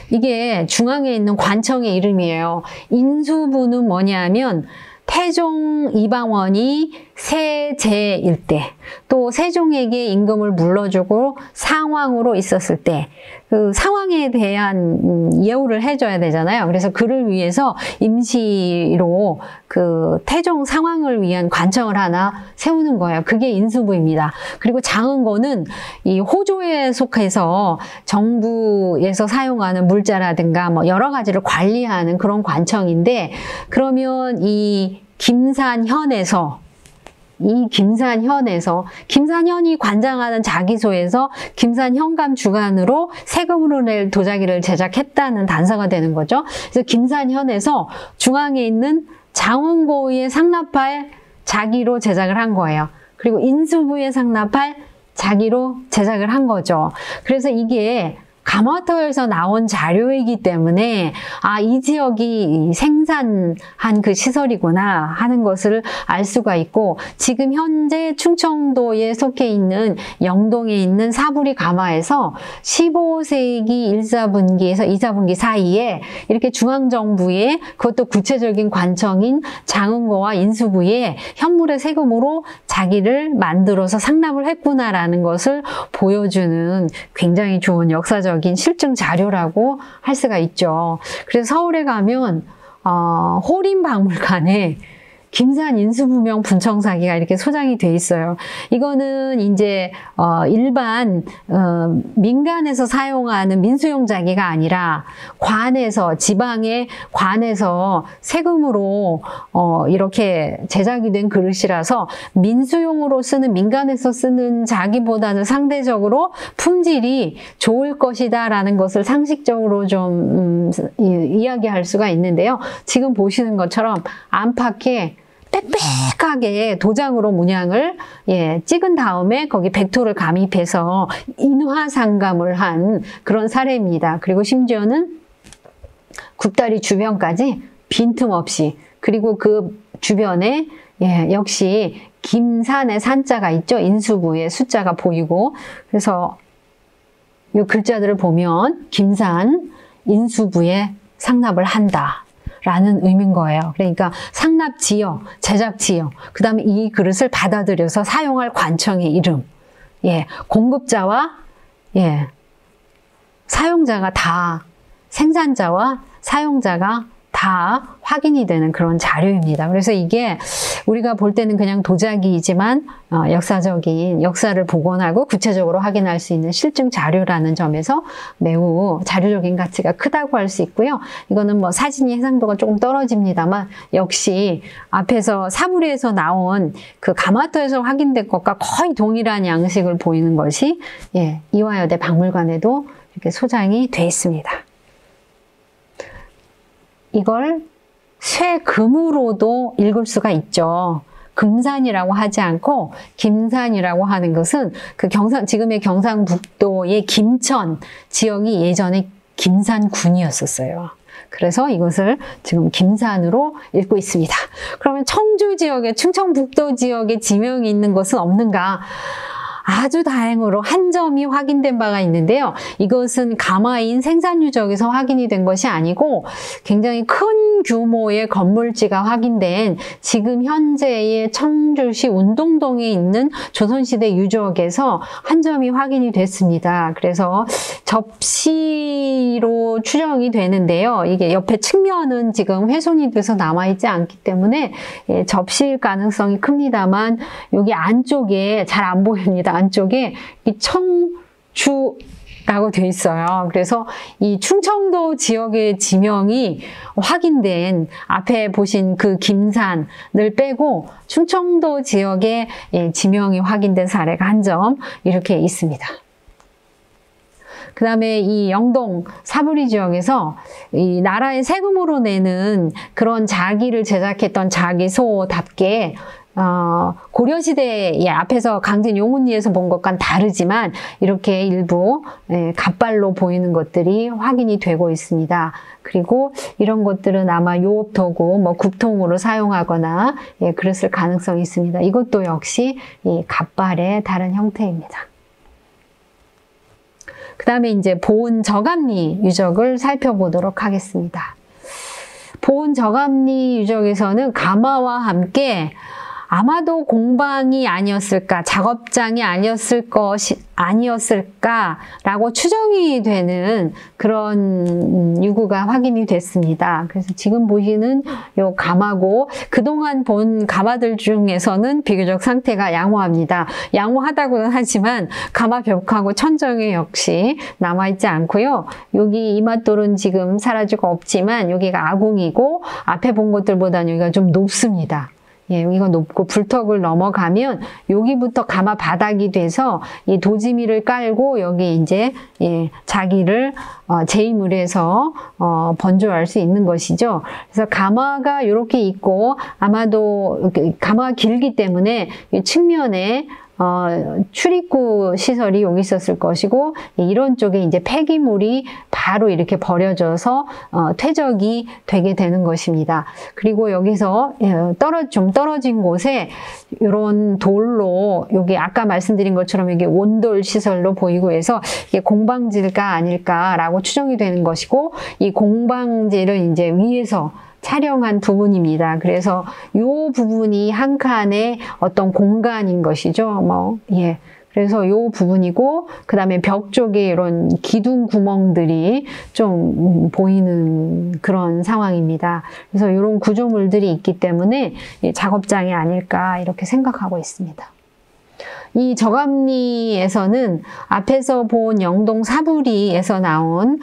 Speaker 1: 이게 중앙에 있는 관청의 이름이에요. 인수부는 뭐냐면 태종 이방원이 세제일 때, 또 세종에게 임금을 물러주고 상왕으로 있었을 때 그 상황에 대한 예우를 해줘야 되잖아요. 그래서 그를 위해서 임시로 그 태종 상황을 위한 관청을 하나 세우는 거예요. 그게 인수부입니다. 그리고 장흥고는 이 호조에 속해서 정부에서 사용하는 물자라든가 뭐 여러 가지를 관리하는 그런 관청인데, 그러면 이 김산현에서 김산현이 관장하는 자기소에서 김산현감 주관으로 세금으로 낼 도자기를 제작했다는 단서가 되는 거죠. 그래서 김산현에서 중앙에 있는 장흥고에 상납할 자기로 제작을 한 거예요. 그리고 인수부에 상납할 자기로 제작을 한 거죠. 그래서 이게 가마터에서 나온 자료이기 때문에 이 지역이 생산한 그 시설이구나 하는 것을 알 수가 있고, 지금 현재 충청도에 속해 있는 영동에 있는 사부리 가마에서 15세기 1사분기에서 2사분기 사이에 이렇게 중앙정부의 그것도 구체적인 관청인 장흥고와 인수부에 현물의 세금으로 자기를 만들어서 상납을 했구나라는 것을 보여주는 굉장히 좋은 역사적인 실증 자료라고 할 수가 있죠. 그래서 서울에 가면 호림박물관에 김산 인수부명 분청사기가 이렇게 소장이 돼 있어요. 이거는 이제 일반 민간에서 사용하는 민수용 자기가 아니라 관에서, 지방의 관에서 세금으로 이렇게 제작이 된 그릇이라서 민수용으로 쓰는, 민간에서 쓰는 자기보다는 상대적으로 품질이 좋을 것이다 라는 것을 상식적으로 좀 이야기할 수가 있는데요. 지금 보시는 것처럼 안팎에 빽빽하게 도장으로 문양을 찍은 다음에 거기 백토를 감입해서 인화상감을 한 그런 사례입니다. 그리고 심지어는 굽다리 주변까지 빈틈없이, 그리고 그 주변에 역시 김산의 산자가 있죠. 인수부에 숫자가 보이고, 그래서 이 글자들을 보면 김산 인수부에 상납을 한다 라는 의미인 거예요. 그러니까 상납 지역, 제작 지역, 그 다음에 이 그릇을 받아들여서 사용할 관청의 이름, 공급자와 사용자가 다, 생산자와 사용자가 다 확인이 되는 그런 자료입니다. 그래서 이게 우리가 볼 때는 그냥 도자기이지만 역사적인 역사를 복원하고 구체적으로 확인할 수 있는 실증 자료라는 점에서 매우 자료적인 가치가 크다고 할 수 있고요. 이거는 뭐 사진이 해상도가 조금 떨어집니다만 역시 앞에서 사부리에서 나온 그 가마터에서 확인된 것과 거의 동일한 양식을 보이는 것이 이화여대 박물관에도 이렇게 소장이 돼 있습니다. 이걸 쇠금으로도 읽을 수가 있죠. 금산이라고 하지 않고 김산이라고 하는 것은 그 지금의 경상북도의 김천 지역이 예전에 김산군이었었어요. 그래서 이것을 지금 김산으로 읽고 있습니다. 그러면 청주 지역에, 충청북도 지역에 지명이 있는 것은 없는가? 아주 다행으로 한 점이 확인된 바가 있는데요. 이것은 가마인 생산 유적에서 확인이 된 것이 아니고 굉장히 큰 규모의 건물지가 확인된 지금 현재의 청주시 운동동에 있는 조선시대 유적에서 한 점이 확인이 됐습니다. 그래서 접시로 추정이 되는데요. 이게 옆에 측면은 지금 훼손이 돼서 남아있지 않기 때문에 접시일 가능성이 큽니다만 여기 안쪽에 잘 안 보입니다. 안쪽에 이 청주라고 되어 있어요. 그래서 이 충청도 지역의 지명이 확인된, 앞에 보신 그 김산을 빼고 충청도 지역의 지명이 확인된 사례가 한 점 이렇게 있습니다. 그 다음에 이 영동 사부리 지역에서 이 나라의 세금으로 내는 그런 자기를 제작했던 자기소답게 고려시대에 앞에서 강진 용운리에서 본 것과는 다르지만 이렇게 일부 갑발로 보이는 것들이 확인이 되고 있습니다. 그리고 이런 것들은 아마 요업도구, 뭐 굽통으로 사용하거나 그랬을 가능성이 있습니다. 이것도 역시 이 갑발의 다른 형태입니다. 그 다음에 이제 보은 저감리 유적을 살펴보도록 하겠습니다. 보은 저감리 유적에서는 가마와 함께 아마도 공방이 아니었을까, 작업장이 아니었을까라고 추정이 되는 그런 유구가 확인이 됐습니다. 그래서 지금 보시는 요 가마고 그동안 본 가마들 중에서는 비교적 상태가 양호합니다. 양호하다고는 하지만 가마 벽하고 천정에 역시 남아있지 않고요. 여기 이맛돌은 지금 사라지고 없지만 여기가 아궁이고 앞에 본 것들보다는 여기가 좀 높습니다. 여기가 높고 불턱을 넘어가면 여기부터 가마 바닥이 돼서 이 도지미를 깔고 여기 이제 자기를 재임을 해서 번조할 수 있는 것이죠. 그래서 가마가 이렇게 있고 아마도 가마가 길기 때문에 이 측면에 출입구 시설이 여기 있었을 것이고 이런 쪽에 이제 폐기물이 바로 이렇게 버려져서 퇴적이 되게 되는 것입니다. 그리고 여기서 좀 떨어진 곳에 이런 돌로 여기 아까 말씀드린 것처럼 이게 온돌 시설로 보이고 해서 이게 공방지일까 아닐까라고 추정이 되는 것이고 이 공방지를 이제 위에서 촬영한 부분입니다. 그래서 이 부분이 한 칸의 어떤 공간인 것이죠. 그래서 요 부분이고, 그 다음에 벽 쪽에 이런 기둥 구멍들이 좀 보이는 그런 상황입니다. 그래서 이런 구조물들이 있기 때문에 작업장이 아닐까 이렇게 생각하고 있습니다. 이 저감리에서는 앞에서 본 영동 사부리에서 나온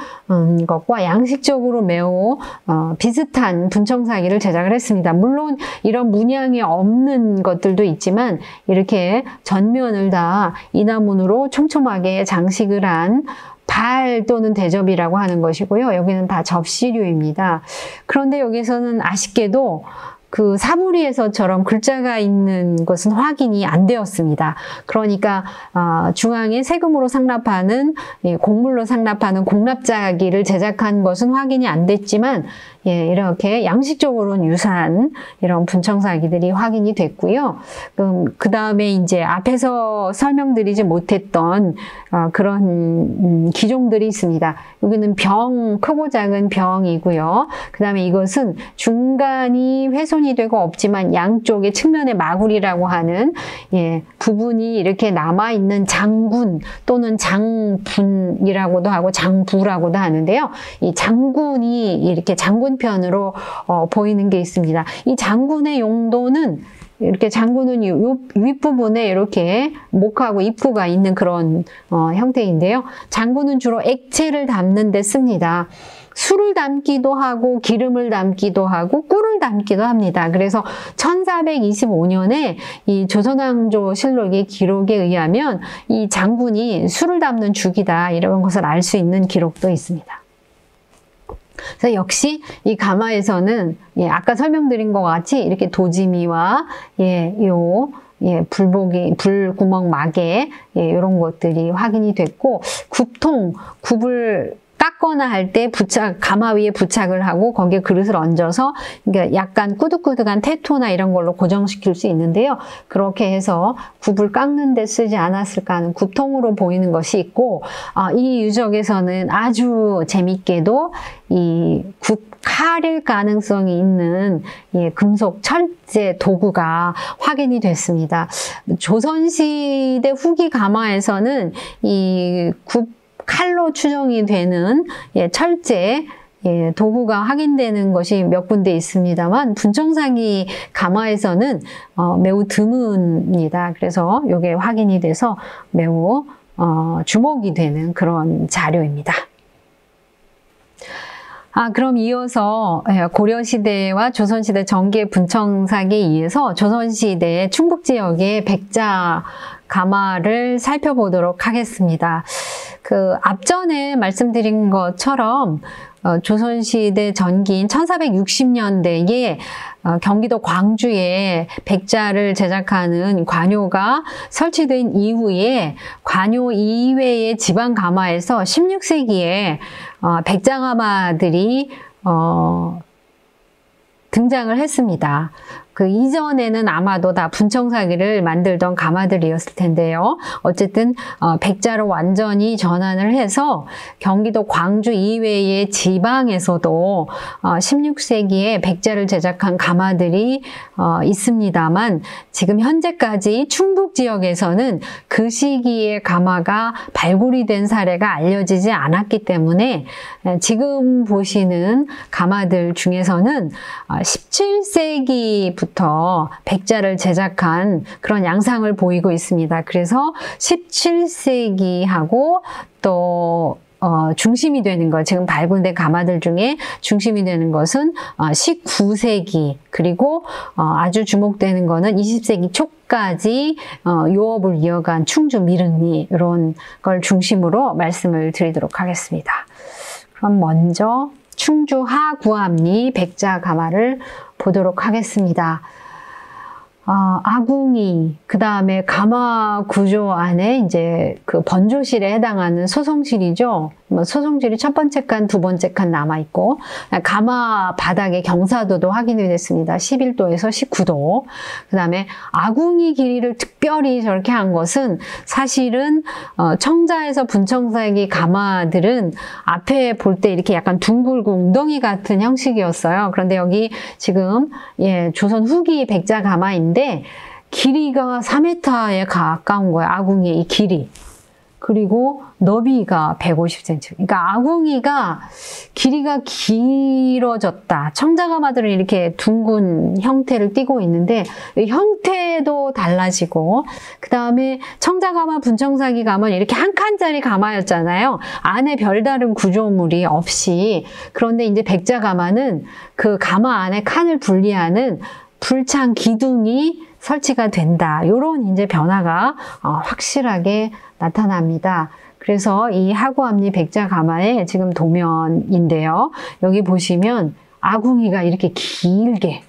Speaker 1: 것과 양식적으로 매우 비슷한 분청사기를 제작을 했습니다. 물론 이런 문양이 없는 것들도 있지만 이렇게 전면을 다 이나문으로 촘촘하게 장식을 한 발 또는 대접이라고 하는 것이고요. 여기는 다 접시류입니다. 그런데 여기서는 아쉽게도 그 사부리에서처럼 글자가 있는 것은 확인이 안 되었습니다. 그러니까 중앙에 세금으로 상납하는, 곡물로 상납하는 공납자기를 제작한 것은 확인이 안 됐지만 이렇게 양식적으로는 유사한 이런 분청사기들이 확인이 됐고요. 그 다음에 이제 앞에서 설명드리지 못했던 그런 기종들이 있습니다. 여기는 병, 크고 작은 병이고요. 그 다음에 이것은 중간이 훼손이 되고 없지만 양쪽의 측면의 마구리라고 하는 부분이 이렇게 남아있는 장군 또는 장분이라고도 하고 장부라고도 하는데요. 이 장군이 이렇게 장군편으로 보이는 게 있습니다. 이 장군의 용도는 이렇게 장군은 요 윗부분에 이렇게 목하고 입구가 있는 그런 형태인데요. 장군은 주로 액체를 담는 데 씁니다. 술을 담기도 하고 기름을 담기도 하고 꿀을 담기도 합니다. 그래서 1425년에 이 조선왕조 실록의 기록에 의하면 이 장군이 술을 담는 죽이다 이런 것을 알 수 있는 기록도 있습니다. 그래서 역시 이 가마에서는 아까 설명드린 것 같이 이렇게 도지미와 불구멍 마개 이런 것들이 확인이 됐고, 굽을 깎거나 할 때 가마 위에 부착을 하고 거기에 그릇을 얹어서 그러니까 약간 꾸덕꾸덕한 테토나 이런 걸로 고정시킬 수 있는데요. 그렇게 해서 굽을 깎는 데 쓰지 않았을까 하는 굽통으로 보이는 것이 있고, 이 유적에서는 아주 재밌게도 이 칼일 가능성이 있는 금속 철제 도구가 확인이 됐습니다. 조선시대 후기 가마에서는 이 칼로 추정이 되는 철제 도구가 확인되는 것이 몇 군데 있습니다만 분청사기 가마에서는 매우 드뭅니다. 그래서 이게 확인이 돼서 매우 주목이 되는 그런 자료입니다. 그럼 이어서 고려시대와 조선시대 전개 분청사기에 의해서 조선시대 충북지역의 백자 가마를 살펴보도록 하겠습니다. 앞전에 말씀드린 것처럼 조선시대 전기인 1460년대에 경기도 광주에 백자를 제작하는 관요가 설치된 이후에 관요 이외의 지방 가마에서 16세기에 백자 가마들이 등장을 했습니다. 그 이전에는 아마도 다 분청사기를 만들던 가마들이었을 텐데요. 어쨌든 백자로 완전히 전환을 해서 경기도 광주 이외의 지방에서도 16세기에 백자를 제작한 가마들이 있습니다만 지금 현재까지 충북 지역에서는 그 시기에 가마가 발굴이 된 사례가 알려지지 않았기 때문에 지금 보시는 가마들 중에서는 17세기부터 백자를 제작한 그런 양상을 보이고 있습니다. 그래서 17세기하고 또 중심이 되는 것, 지금 발굴된 가마들 중에 중심이 되는 것은 19세기, 그리고 아주 주목되는 거는 20세기 초까지 유업을 이어간 충주 미륵리, 이런 걸 중심으로 말씀을 드리도록 하겠습니다. 그럼 먼저 충주 하구암리 백자 가마를 보도록 하겠습니다. 아궁이, 그 다음에 가마 구조 안에 이제 그 번조실에 해당하는 소송실이죠. 소송실이 첫 번째 칸, 두 번째 칸 남아있고, 가마 바닥의 경사도도 확인이 됐습니다. 11도에서 19도. 그 다음에 아궁이 길이를 특별히 저렇게 한 것은 사실은 청자에서 분청사기 가마들은 앞에 볼 때 이렇게 약간 둥글고 웅덩이 같은 형식이었어요. 그런데 여기 지금 조선 후기 백자 가마인데 길이가 4m에 가까운 거예요. 아궁이의 이 길이. 그리고 너비가 150cm. 그러니까 아궁이가 길이가 길어졌다. 청자가마들은 이렇게 둥근 형태를 띠고 있는데 형태도 달라지고, 그 다음에 청자가마, 분청사기 가마는 이렇게 한 칸짜리 가마였잖아요. 안에 별다른 구조물이 없이. 그런데 이제 백자가마는 그 가마 안에 칸을 분리하는 불창 기둥이 설치가 된다. 이런 이제 변화가 확실하게 나타납니다. 그래서 이 하구암리 백자가마의 지금 도면인데요. 여기 보시면 아궁이가 이렇게 길게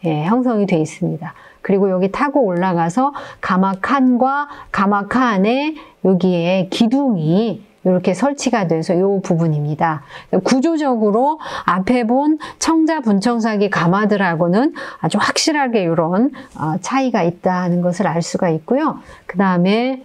Speaker 1: 형성이 되어 있습니다. 그리고 여기 타고 올라가서 가마칸과 가마칸에 여기에 기둥이 이렇게 설치가 돼서 이 부분입니다. 구조적으로 앞에 본 청자, 분청사기 가마들하고는 아주 확실하게 이런 차이가 있다는 것을 알 수가 있고요. 그 다음에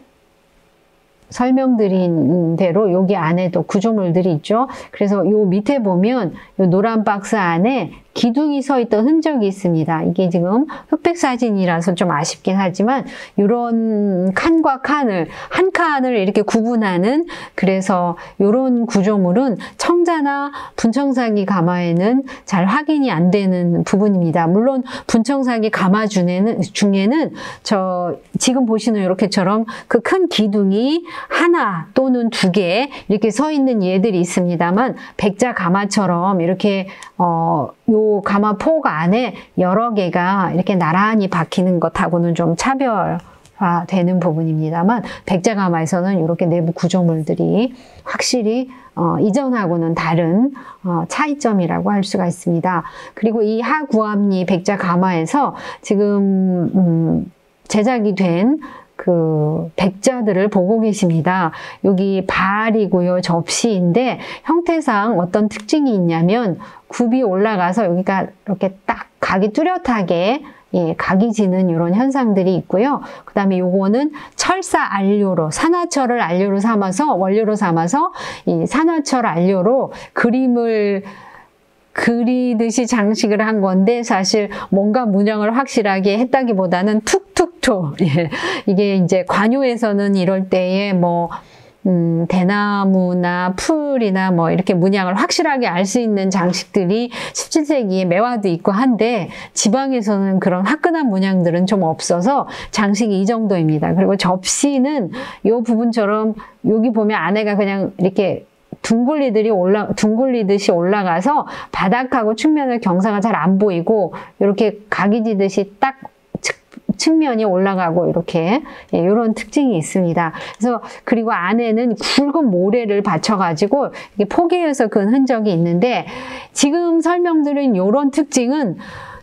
Speaker 1: 설명드린 대로 여기 안에도 구조물들이 있죠. 그래서 요 밑에 보면 요 노란 박스 안에 기둥이 서 있던 흔적이 있습니다. 이게 지금 흑백 사진이라서 좀 아쉽긴 하지만 이런 칸과 칸을 한 칸을 이렇게 구분하는, 그래서 이런 구조물은 청자나 분청사기 가마에는 잘 확인이 안 되는 부분입니다. 물론 분청사기 가마 중에는 저 지금 보시는 이렇게처럼 그 큰 기둥이 하나 또는 두 개 이렇게 서 있는 예들이 있습니다만, 백자 가마처럼 이렇게 요 가마폭 안에 여러 개가 이렇게 나란히 박히는 것하고는 좀 차별화되는 부분입니다만, 백자가마에서는 이렇게 내부 구조물들이 확실히 이전하고는 다른 차이점이라고 할 수가 있습니다. 그리고 이 하구암리 백자가마에서 지금 제작이 된 그 백자들을 보고 계십니다. 여기 발이고요, 접시인데 형태상 어떤 특징이 있냐면 굽이 올라가서 여기가 이렇게 딱 각이 뚜렷하게 각이 지는 이런 현상들이 있고요. 그 다음에 요거는 철사 안료로, 산화철을 안료로 삼아서, 원료로 삼아서 이 산화철 안료로 그림을 그리듯이 장식을 한 건데, 사실 뭔가 문양을 확실하게 했다기보다는 툭툭툭. 이게 이제 관요에서는 이럴 때에 대나무나 풀이나 이렇게 문양을 확실하게 알 수 있는 장식들이 17세기에 매화도 있고 한데, 지방에서는 그런 화끈한 문양들은 좀 없어서 장식이 이 정도입니다. 그리고 접시는 이 부분처럼 여기 보면 안에가 그냥 이렇게 둥글리듯이 올라가서 바닥하고 측면의 경사가 잘 안 보이고 이렇게 각이 지듯이 딱 측면이 올라가고 이렇게 이런 특징이 있습니다. 그래서 그리고 안에는 굵은 모래를 받쳐가지고 이게 포개해서 그은 흔적이 있는데, 지금 설명드린 이런 특징은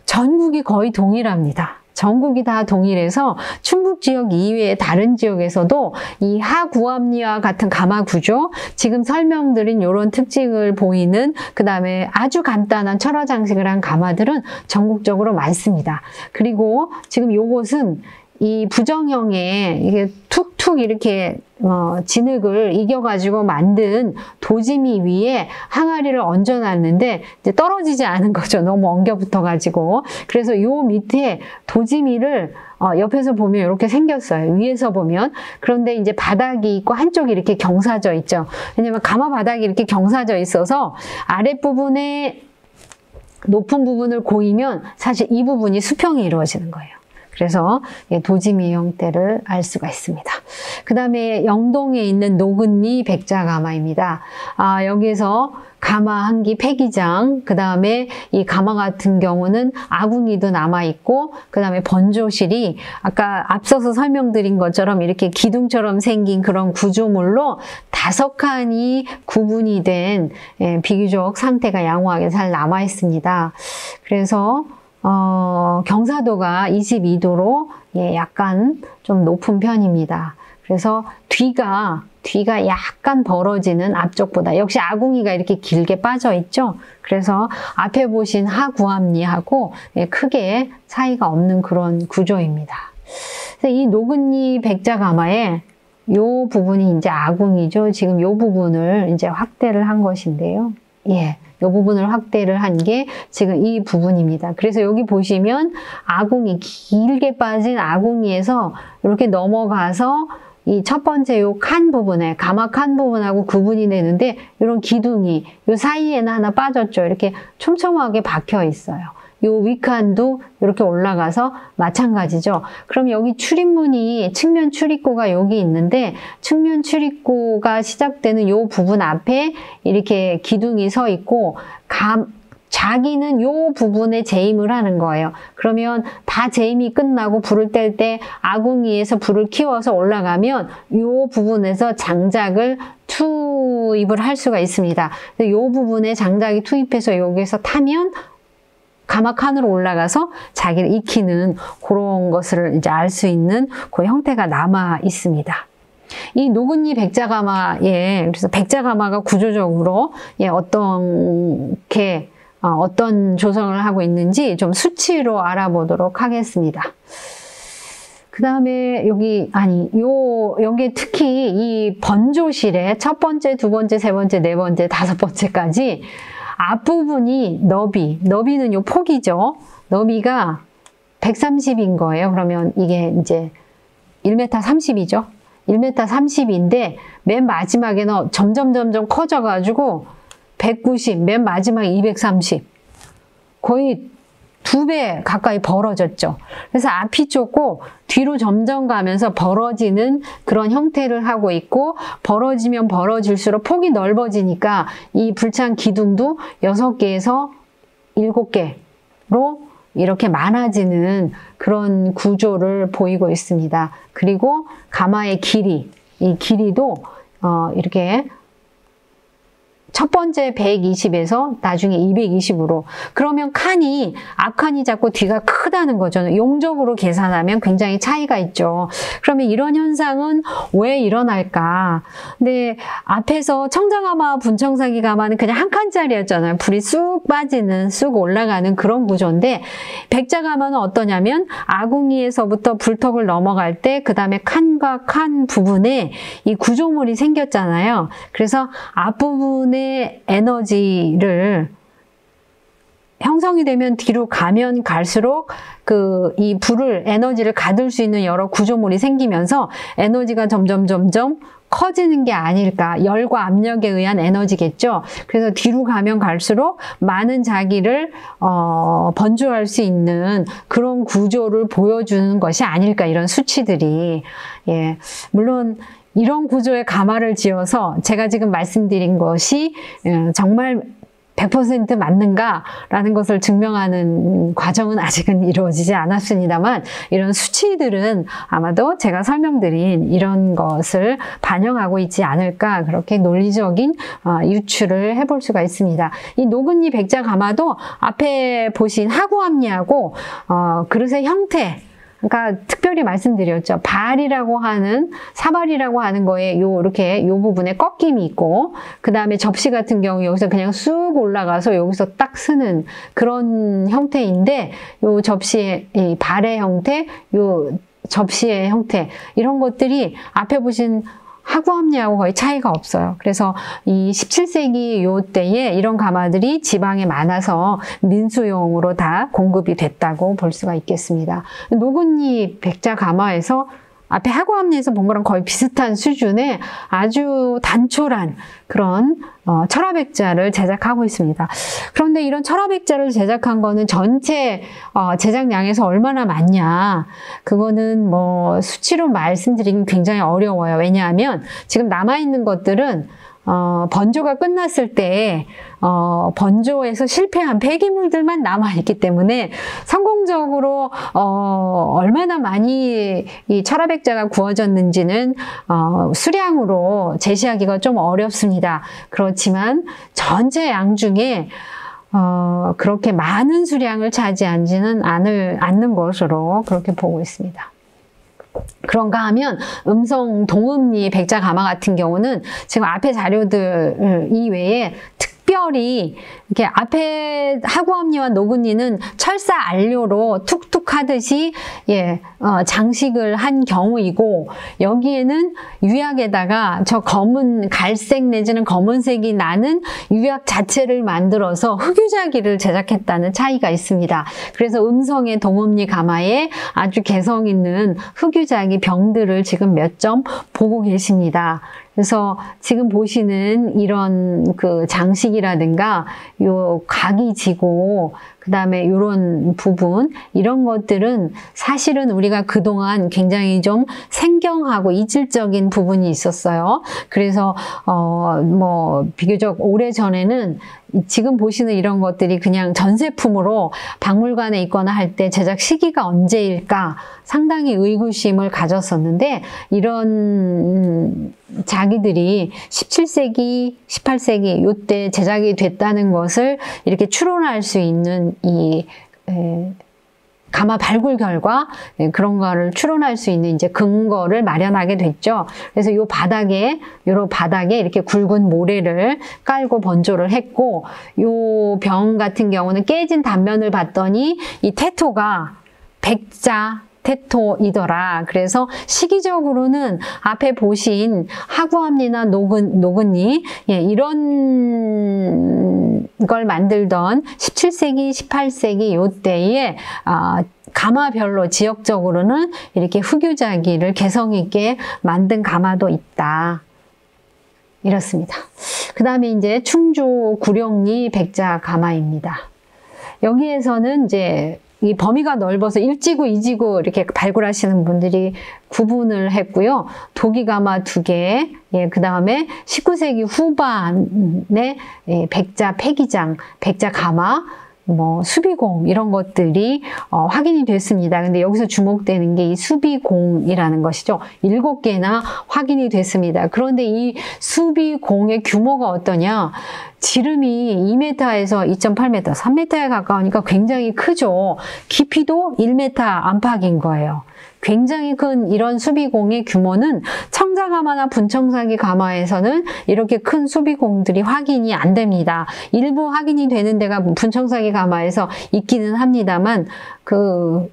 Speaker 1: 전국이 거의 동일합니다. 전국이 다 동일해서 충북 지역 이외의 다른 지역에서도 이 하구암리와 같은 가마 구조, 지금 설명드린 이런 특징을 보이는, 그 다음에 아주 간단한 철화 장식을 한 가마들은 전국적으로 많습니다. 그리고 지금 요것은 이 부정형의 이게 툭툭 이렇게 진흙을 이겨가지고 만든 도지미 위에 항아리를 얹어놨는데 이제 떨어지지 않은 거죠. 너무 엉겨 붙어가지고. 그래서 요 밑에 도지미를 옆에서 보면 이렇게 생겼어요. 위에서 보면. 그런데 이제 바닥이 있고 한쪽이 이렇게 경사져 있죠. 왜냐면 가마 바닥이 이렇게 경사져 있어서 아랫부분에 높은 부분을 고이면 사실 이 부분이 수평이 이루어지는 거예요. 그래서 도지미 형태를 알 수가 있습니다. 그 다음에 영동에 있는 노근리 백자가마입니다. 여기에서 가마 한기 폐기장, 그 다음에 이 가마 같은 경우는 아궁이도 남아있고, 그 다음에 번조실이 아까 앞서서 설명드린 것처럼 이렇게 기둥처럼 생긴 그런 구조물로 5칸이 구분이 된 비교적 상태가 양호하게 잘 남아있습니다. 그래서 경사도가 22도로 약간 좀 높은 편입니다. 그래서 뒤가 약간 벌어지는 앞쪽보다, 역시 아궁이가 이렇게 길게 빠져 있죠. 그래서 앞에 보신 하구암리하고 크게 차이가 없는 그런 구조입니다. 그래서 이 노근리 백자가마의 요 부분이 이제 아궁이죠. 지금 요 부분을 이제 확대를 한 것인데요. 이 부분을 확대를 한 게 지금 이 부분입니다. 그래서 여기 보시면 아궁이, 길게 빠진 아궁이에서 이렇게 넘어가서 이 첫 번째 요 칸 부분에, 가마 칸 부분하고 구분이 되는데 이런 기둥이 요 사이에는 하나 빠졌죠. 이렇게 촘촘하게 박혀 있어요. 요 윗칸도 이렇게 올라가서 마찬가지죠. 그럼 여기 출입문이, 측면 출입구가 여기 있는데 측면 출입구가 시작되는 요 부분 앞에 이렇게 기둥이 서 있고 자기는 요 부분에 재임을 하는 거예요. 그러면 다 재임이 끝나고 불을 뗄 때 아궁이에서 불을 키워서 올라가면 요 부분에서 장작을 투입을 할 수가 있습니다. 요 부분에 장작이 투입해서 여기서 타면 가마칸으로 올라가서 자기를 익히는 그런 것을 이제 알 수 있는 그 형태가 남아 있습니다. 이 노근리 백자가마에, 그래서 백자가마가 구조적으로 어떤 조성을 하고 있는지 좀 수치로 알아보도록 하겠습니다. 그 다음에 여기 특히 이 번조실에 첫 번째, 두 번째, 세 번째, 네 번째, 다섯 번째까지 앞부분이 너비는 요 폭이죠. 너비가 130인 거예요. 그러면 이게 이제 1m 30이죠. 1m 30인데 맨 마지막에는 점점 커져가지고 190, 맨 마지막에 230. 거의 2배 가까이 벌어졌죠. 그래서 앞이 좁고 뒤로 점점 가면서 벌어지는 그런 형태를 하고 있고, 벌어지면 벌어질수록 폭이 넓어지니까 이 불찬 기둥도 6개에서 7개로 이렇게 많아지는 그런 구조를 보이고 있습니다. 그리고 가마의 길이, 이 길이도 이렇게 첫 번째 120에서 나중에 220으로. 그러면 앞칸이 작고 뒤가 크다는 거죠. 용적으로 계산하면 굉장히 차이가 있죠. 그러면 이런 현상은 왜 일어날까? 근데 앞에서 청자가마, 분청사기 가마는 그냥 한 칸짜리였잖아요. 불이 쑥 빠지는, 쑥 올라가는 그런 구조인데, 백자가마는 어떠냐면 아궁이에서부터 불턱을 넘어갈 때 그 다음에 칸과 칸 부분에 이 구조물이 생겼잖아요. 그래서 앞부분에 에너지를 형성이 되면 뒤로 가면 갈수록 이 에너지를 가둘 수 있는 여러 구조물이 생기면서 에너지가 점점 커지는 게 아닐까. 열과 압력에 의한 에너지겠죠. 그래서 뒤로 가면 갈수록 많은 자기를 번주할 수 있는 그런 구조를 보여주는 것이 아닐까. 이런 수치들이. 물론 이런 구조의 가마를 지어서 제가 지금 말씀드린 것이 정말 100% 맞는가라는 것을 증명하는 과정은 아직은 이루어지지 않았습니다만, 이런 수치들은 아마도 제가 설명드린 이런 것을 반영하고 있지 않을까, 그렇게 논리적인 유추를 해볼 수가 있습니다. 이 노근리 백자가마도 앞에 보신 하구합리하고 그릇의 형태, 그러니까 특별히 말씀드렸죠. 사발이라고 하는 거에 이렇게 요 부분에 꺾임이 있고, 그 다음에 접시 같은 경우 여기서 그냥 쑥 올라가서 여기서 딱 쓰는 그런 형태인데, 요 접시의 이 발의 형태, 요 접시의 형태, 이런 것들이 앞에 보신 하구합리하고 거의 차이가 없어요. 그래서 이 17세기 요때에 이런 가마들이 지방에 많아서 민수용으로 다 공급이 됐다고 볼 수가 있겠습니다. 노근리 백자가마에서 앞에 하구합리에서 본 거랑 거의 비슷한 수준의 아주 단촐한 그런 철화백자를 제작하고 있습니다. 그런데 이런 철화백자를 제작한 거는 전체 제작량에서 얼마나 많냐, 그거는 뭐 수치로 말씀드리긴 굉장히 어려워요. 왜냐하면 지금 남아있는 것들은 번조가 끝났을 때 번조에서 실패한 폐기물들만 남아있기 때문에 성공적으로 얼마나 많이 이 철화백자가 구워졌는지는 수량으로 제시하기가 좀 어렵습니다. 그렇지만 전체 양 중에 그렇게 많은 수량을 차지하지는 않는 것으로 그렇게 보고 있습니다. 그런가 하면 동음리 백자가마 같은 경우는 지금 앞에 자료들 이외에 특별히 이렇게 앞에 하구암리와 노근리는 철사 안료로 툭툭 하듯이 장식을 한 경우이고, 여기에는 유약에다가 저 검은 갈색 내지는 검은색이 나는 유약 자체를 만들어서 흑유자기를 제작했다는 차이가 있습니다. 그래서 음성의 동음리 가마에 아주 개성 있는 흑유자기 병들을 지금 몇 점 보고 계십니다. 그래서 지금 보시는 이런 그 장식이라든가 요 각이 지고 그다음에 이런 부분, 이런 것들은 사실은 우리가 그동안 굉장히 좀 생경하고 이질적인 부분이 있었어요. 그래서 비교적 오래전에는 지금 보시는 이런 것들이 그냥 전세품으로 박물관에 있거나 할 때 제작 시기가 언제일까 상당히 의구심을 가졌었는데, 이런 자기들이 17세기, 18세기 요때 제작이 됐다는 것을 이렇게 추론할 수 있는 이 가마 발굴 결과 그런 거를 추론할 수 있는 이제 근거를 마련하게 됐죠. 그래서 요 바닥에 이렇게 굵은 모래를 깔고 번조를 했고, 요 병 같은 경우는 깨진 단면을 봤더니 이 태토가 백자 태토이더라. 그래서 시기적으로는 앞에 보신 하구암리나 노근리 이런 걸 만들던 17세기, 18세기 요때에 가마별로 지역적으로는 이렇게 흑유자기를 개성 있게 만든 가마도 있다. 이렇습니다. 그 다음에 이제 충주 구룡리 백자 가마입니다. 여기에서는 이제 이 범위가 넓어서 1지구, 2지구 이렇게 발굴하시는 분들이 구분을 했고요. 도기가마 2개, 그 다음에 19세기 후반에 백자 폐기장, 백자 가마, 수비공 이런 것들이 확인이 됐습니다. 근데 여기서 주목되는 게 이 수비공이라는 것이죠. 7개나 확인이 됐습니다. 그런데 이 수비공의 규모가 어떠냐? 지름이 2m에서 2.8m, 3m에 가까우니까 굉장히 크죠. 깊이도 1m 안팎인 거예요. 굉장히 큰 이런 수비공의 규모는 청자가마나 분청사기 가마에서는 이렇게 큰 수비공들이 확인이 안 됩니다. 일부 확인이 되는 데가 분청사기 가마에서 있기는 합니다만 그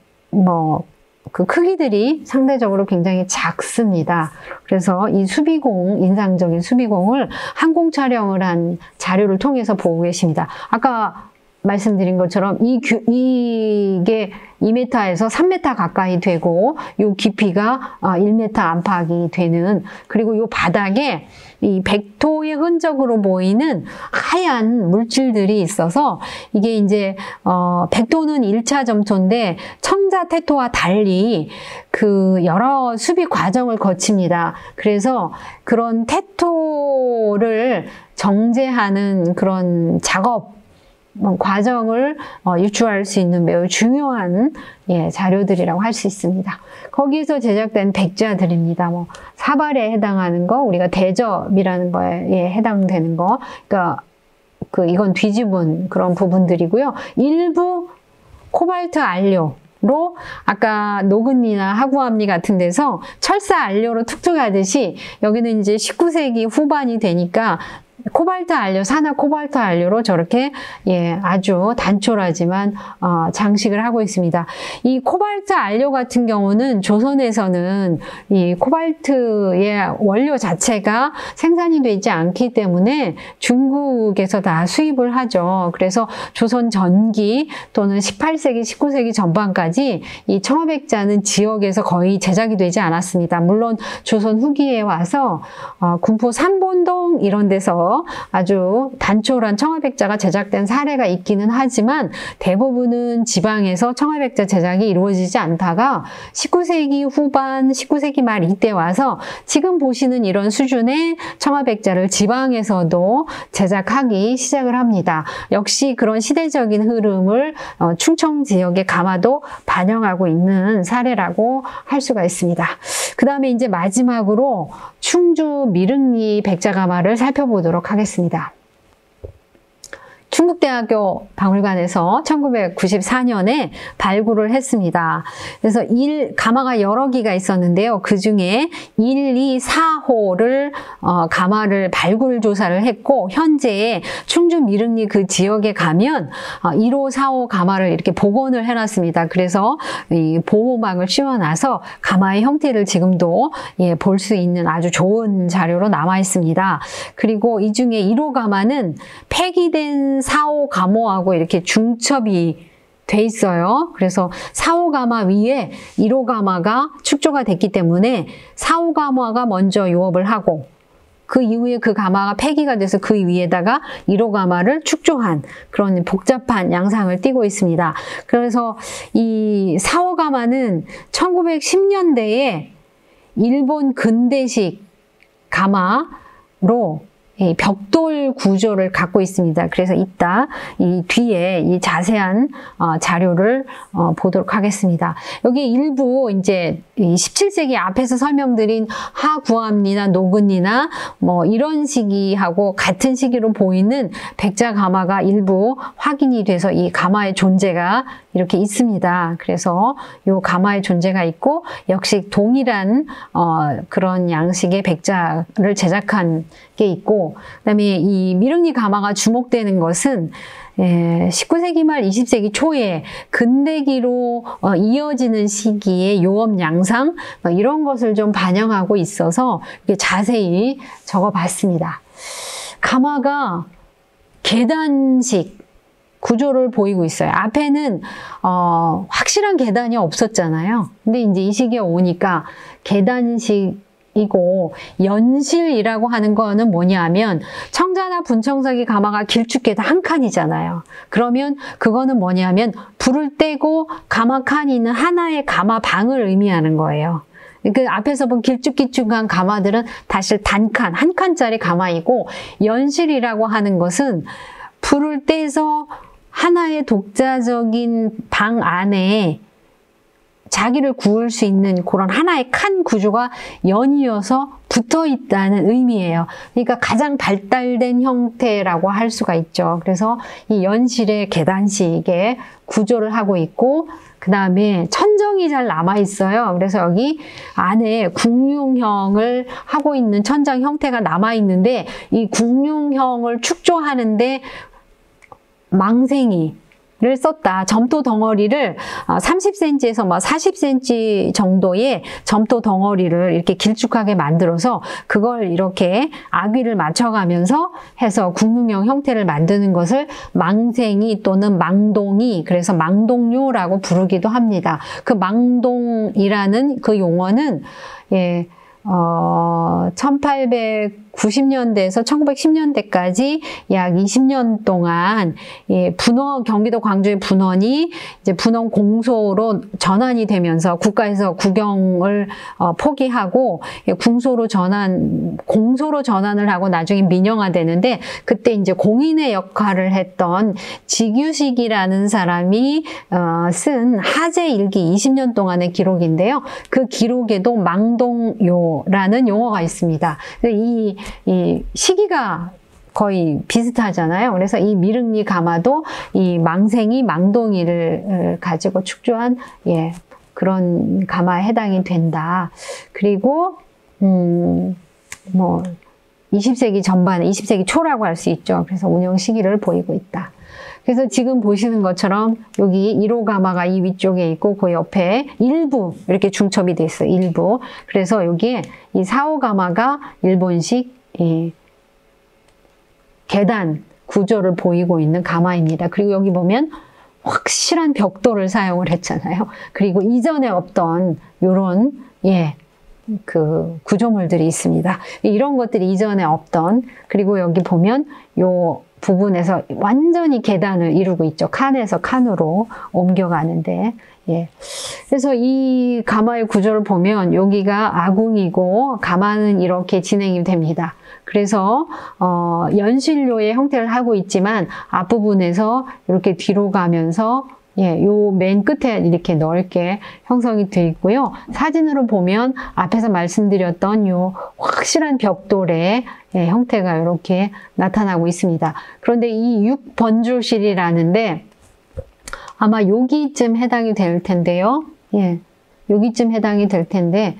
Speaker 1: 크기들이 상대적으로 굉장히 작습니다. 그래서 이 수비공, 인상적인 수비공을 항공 촬영을 한 자료를 통해서 보고 계십니다. 아까 말씀드린 것처럼 이게 2m에서 3m 가까이 되고, 요 깊이가 1m 안팎이 되는, 그리고 요 바닥에 이 백토의 흔적으로 보이는 하얀 물질들이 있어서, 이게 이제 백토는 1차 점토인데 청자 태토와 달리 그 여러 수비 과정을 거칩니다. 그래서 그런 태토를 정제하는 그런 작업 과정을 유추할 수 있는 매우 중요한 자료들이라고 할 수 있습니다. 거기서 제작된 백자들입니다. 사발에 해당하는 거, 우리가 대접이라는 거에 해당되는 거, 그러니까 이건 뒤집은 그런 부분들이고요. 일부 코발트 안료로 아까 노근리나 하구암리 같은 데서 철사 안료로 툭툭 하듯이 여기는 이제 19세기 후반이 되니까 코발트 안료, 산화 코발트 안료로 저렇게 아주 단촐하지만 장식을 하고 있습니다. 이 코발트 안료 같은 경우는 조선에서는 이 코발트의 원료 자체가 생산이 되지 않기 때문에 중국에서 다 수입을 하죠. 그래서 조선 전기 또는 18세기, 19세기 전반까지 이 청화백자는 지역에서 거의 제작이 되지 않았습니다. 물론 조선 후기에 와서 군포 삼본동 이런 데서 아주 단촐한 청화백자가 제작된 사례가 있기는 하지만 대부분은 지방에서 청화백자 제작이 이루어지지 않다가 19세기 후반, 19세기 말 이때 와서 지금 보시는 이런 수준의 청화백자를 지방에서도 제작하기 시작을 합니다. 역시 그런 시대적인 흐름을 충청 지역의 가마도 반영하고 있는 사례라고 할 수가 있습니다. 그 다음에 이제 마지막으로 충주 미륵리 백자가마를 살펴보도록 하겠습니다. 충북대학교 박물관에서 1994년에 발굴을 했습니다. 그래서 가마가 여러 기가 있었는데요. 그 중에 1, 2, 4호를 가마를 발굴 조사를 했고, 현재 충주 미륵리 그 지역에 가면 1호, 4호 가마를 이렇게 복원을 해놨습니다. 그래서 이 보호막을 씌워놔서 가마의 형태를 지금도 볼 수 있는 아주 좋은 자료로 남아 있습니다. 그리고 이 중에 1호 가마는 폐기된 4호 가모하고 이렇게 중첩이 돼 있어요. 그래서 4호 가마 위에 1호 가마가 축조가 됐기 때문에 4호 가마가 먼저 유업을 하고, 그 이후에 그 가마가 폐기가 돼서 그 위에다가 1호 가마를 축조한 그런 복잡한 양상을 띠고 있습니다. 그래서 이 4호 가마는 1910년대에 일본 근대식 가마로 벽돌 구조를 갖고 있습니다. 그래서 이따 이 뒤에 이 자세한 자료를 보도록 하겠습니다. 여기 일부 이제 17세기 앞에서 설명드린 하구암리나 노근이나 뭐 이런 시기하고 같은 시기로 보이는 백자 가마가 일부 확인이 돼서 이 가마의 존재가 이렇게 있습니다. 그래서 이 가마의 존재가 있고, 역시 동일한 그런 양식의 백자를 제작한 게 있고, 그다음에 이 미륵리 가마가 주목되는 것은 19세기 말 20세기 초에 근대기로 이어지는 시기의 요업 양상, 이런 것을 좀 반영하고 있어서 이렇게 자세히 적어봤습니다. 가마가 계단식 구조를 보이고 있어요. 앞에는 확실한 계단이 없었잖아요. 근데 이제 이 시기에 오니까 계단식이고, 연실이라고 하는 거는 뭐냐면 청자나 분청사기 가마가 길쭉해도 한 칸이잖아요. 그러면 그거는 뭐냐면 불을 떼고 가마 칸이 있는 하나의 가마 방을 의미하는 거예요. 그 앞에서 본 길쭉길쭉한 가마들은 사실 단칸, 한 칸짜리 가마이고, 연실이라고 하는 것은 불을 떼서 하나의 독자적인 방 안에 자기를 구울 수 있는 그런 하나의 칸 구조가 연이어서 붙어 있다는 의미예요. 그러니까 가장 발달된 형태라고 할 수가 있죠. 그래서 이 연실의 계단식의 구조를 하고 있고, 그 다음에 천정이 잘 남아 있어요. 그래서 여기 안에 궁룡형을 하고 있는 천장 형태가 남아 있는데, 이 궁룡형을 축조하는데 망생이를 썼다. 점토 덩어리를 30cm에서 40cm 정도의 점토 덩어리를 이렇게 길쭉하게 만들어서 그걸 이렇게 아귀를 맞춰가면서 해서 궁룡형 형태를 만드는 것을 망생이 또는 망동이, 그래서 망동요라고 부르기도 합니다. 그 망동이라는 그 용어는 1890년대에서 1910년대까지 약 20년 동안 경기도 광주의 분원이 이제 분원 공소로 전환이 되면서 국가에서 국영을 포기하고 공소로 전환을 하고 나중에 민영화되는데, 그때 이제 공인의 역할을 했던 지규식이라는 사람이 쓴 하제 일기 20년 동안의 기록인데요. 그 기록에도 망동요라는 용어가 있습니다. 이 시기가 거의 비슷하잖아요. 그래서 이 미륵리 가마도 이 망생이 망동이를 가지고 축조한 그런 가마에 해당이 된다. 그리고 20세기 전반, 20세기 초라고 할 수 있죠. 그래서 운영 시기를 보이고 있다. 그래서 지금 보시는 것처럼 여기 1호 가마가 이 위쪽에 있고, 그 옆에 일부 이렇게 중첩이 돼 있어요. 일부. 그래서 여기에 이 4호 가마가 일본식 계단 구조를 보이고 있는 가마입니다. 그리고 여기 보면 확실한 벽돌을 사용을 했잖아요. 그리고 이전에 없던 요런 그 구조물들이 있습니다. 이런 것들이 이전에 없던, 그리고 여기 보면 요 부분에서 완전히 계단을 이루고 있죠. 칸에서 칸으로 옮겨가는데, 그래서 이 가마의 구조를 보면 여기가 아궁이고 가마는 이렇게 진행이 됩니다. 그래서 연실료의 형태를 하고 있지만 앞부분에서 이렇게 뒤로 가면서 예, 요 맨 끝에 이렇게 넓게 형성이 되어 있고요. 사진으로 보면 앞에서 말씀드렸던 요 확실한 벽돌의 예, 형태가 이렇게 나타나고 있습니다. 그런데 이 6번조실이라는데 아마 여기쯤 해당이 될 텐데요. 예, 여기쯤 해당이 될 텐데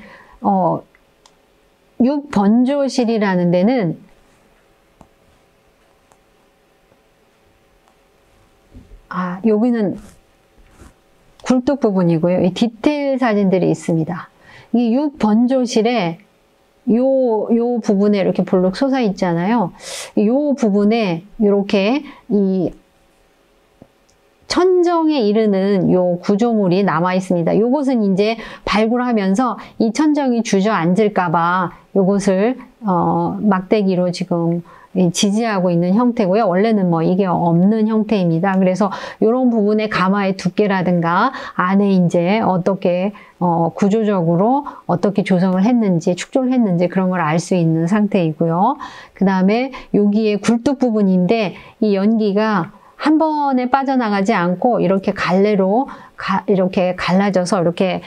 Speaker 1: 6번조실이라는 데는 여기는 굴뚝 부분이고요. 이 디테일 사진들이 있습니다. 이 6번조실에 요 부분에 이렇게 볼록 솟아 있잖아요. 요 부분에 이렇게 이 천정에 이르는 요 구조물이 남아 있습니다. 요것은 이제 발굴하면서 이 천정이 주저앉을까봐 요것을 막대기로 지금 지지하고 있는 형태고요. 원래는 뭐 이게 없는 형태입니다. 그래서 이런 부분의 가마의 두께라든가 안에 이제 어떻게 구조적으로 어떻게 조성을 했는지 축조를 했는지 그런 걸 알 수 있는 상태이고요. 그 다음에 여기에 굴뚝 부분인데 이 연기가 한 번에 빠져나가지 않고 이렇게 갈래로 이렇게 갈라져서 이렇게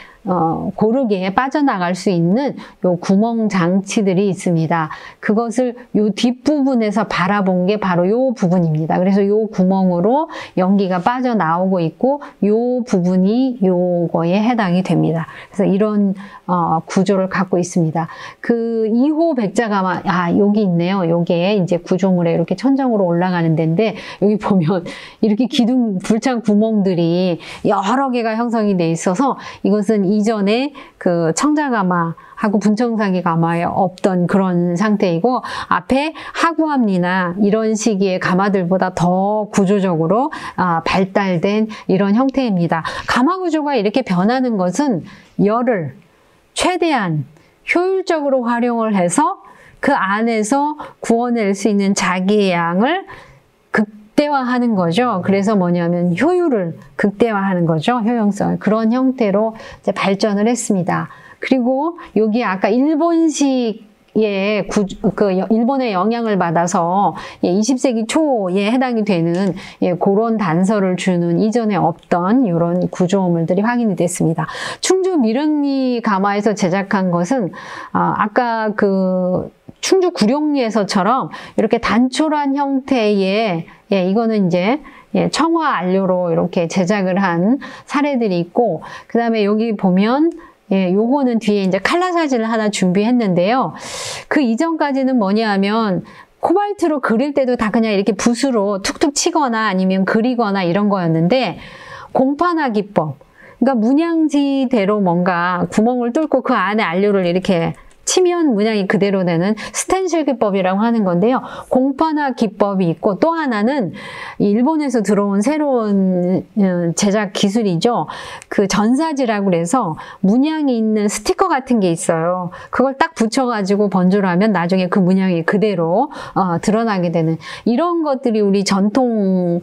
Speaker 1: 고르게 빠져나갈 수 있는 요 구멍 장치들이 있습니다. 그것을 요 뒷부분에서 바라본 게 바로 요 부분입니다. 그래서 요 구멍으로 연기가 빠져나오고 있고 요 부분이 요거에 해당이 됩니다. 그래서 이런 구조를 갖고 있습니다. 그 2호 백자가마 여기 있네요. 요게 이제 구조물에 이렇게 천정으로 올라가는 데인데 여기 보면 이렇게 기둥 불창 구멍들이 여러 개가 형성이 돼 있어서 이것은 이전에 그 청자가마하고 분청사기 가마에 없던 그런 상태이고 앞에 하구암리나 이런 시기의 가마들보다 더 구조적으로 발달된 이런 형태입니다. 가마 구조가 이렇게 변하는 것은 열을 최대한 효율적으로 활용을 해서 그 안에서 구워낼 수 있는 자기의 양을 극대화하는 거죠. 그래서 뭐냐면 효율을 극대화하는 거죠. 효용성을. 그런 형태로 이제 발전을 했습니다. 그리고 여기 아까 일본식 일본의 영향을 받아서 20세기 초에 해당이 되는 그런 단서를 주는 이전에 없던 이런 구조물들이 확인이 됐습니다. 충주 미륵리 가마에서 제작한 것은 아까 그 충주 구룡리에서처럼 이렇게 단촐한 형태의 이거는 이제 청화 안료로 이렇게 제작을 한 사례들이 있고 그 다음에 여기 보면 요거는 뒤에 이제 칼라 사진을 하나 준비했는데요. 그 이전까지는 뭐냐 하면 코발트로 그릴 때도 다 그냥 이렇게 붓으로 툭툭 치거나 아니면 그리거나 이런 거였는데 공판화 기법, 그러니까 문양지대로 뭔가 구멍을 뚫고 그 안에 안료를 이렇게 치면 문양이 그대로 되는 스텐실 기법이라고 하는 건데요. 공판화 기법이 있고 또 하나는 일본에서 들어온 새로운 제작 기술이죠. 그 전사지라고 그래서 문양이 있는 스티커 같은 게 있어요. 그걸 딱 붙여가지고 번조를 하면 나중에 그 문양이 그대로 드러나게 되는 이런 것들이 우리 전통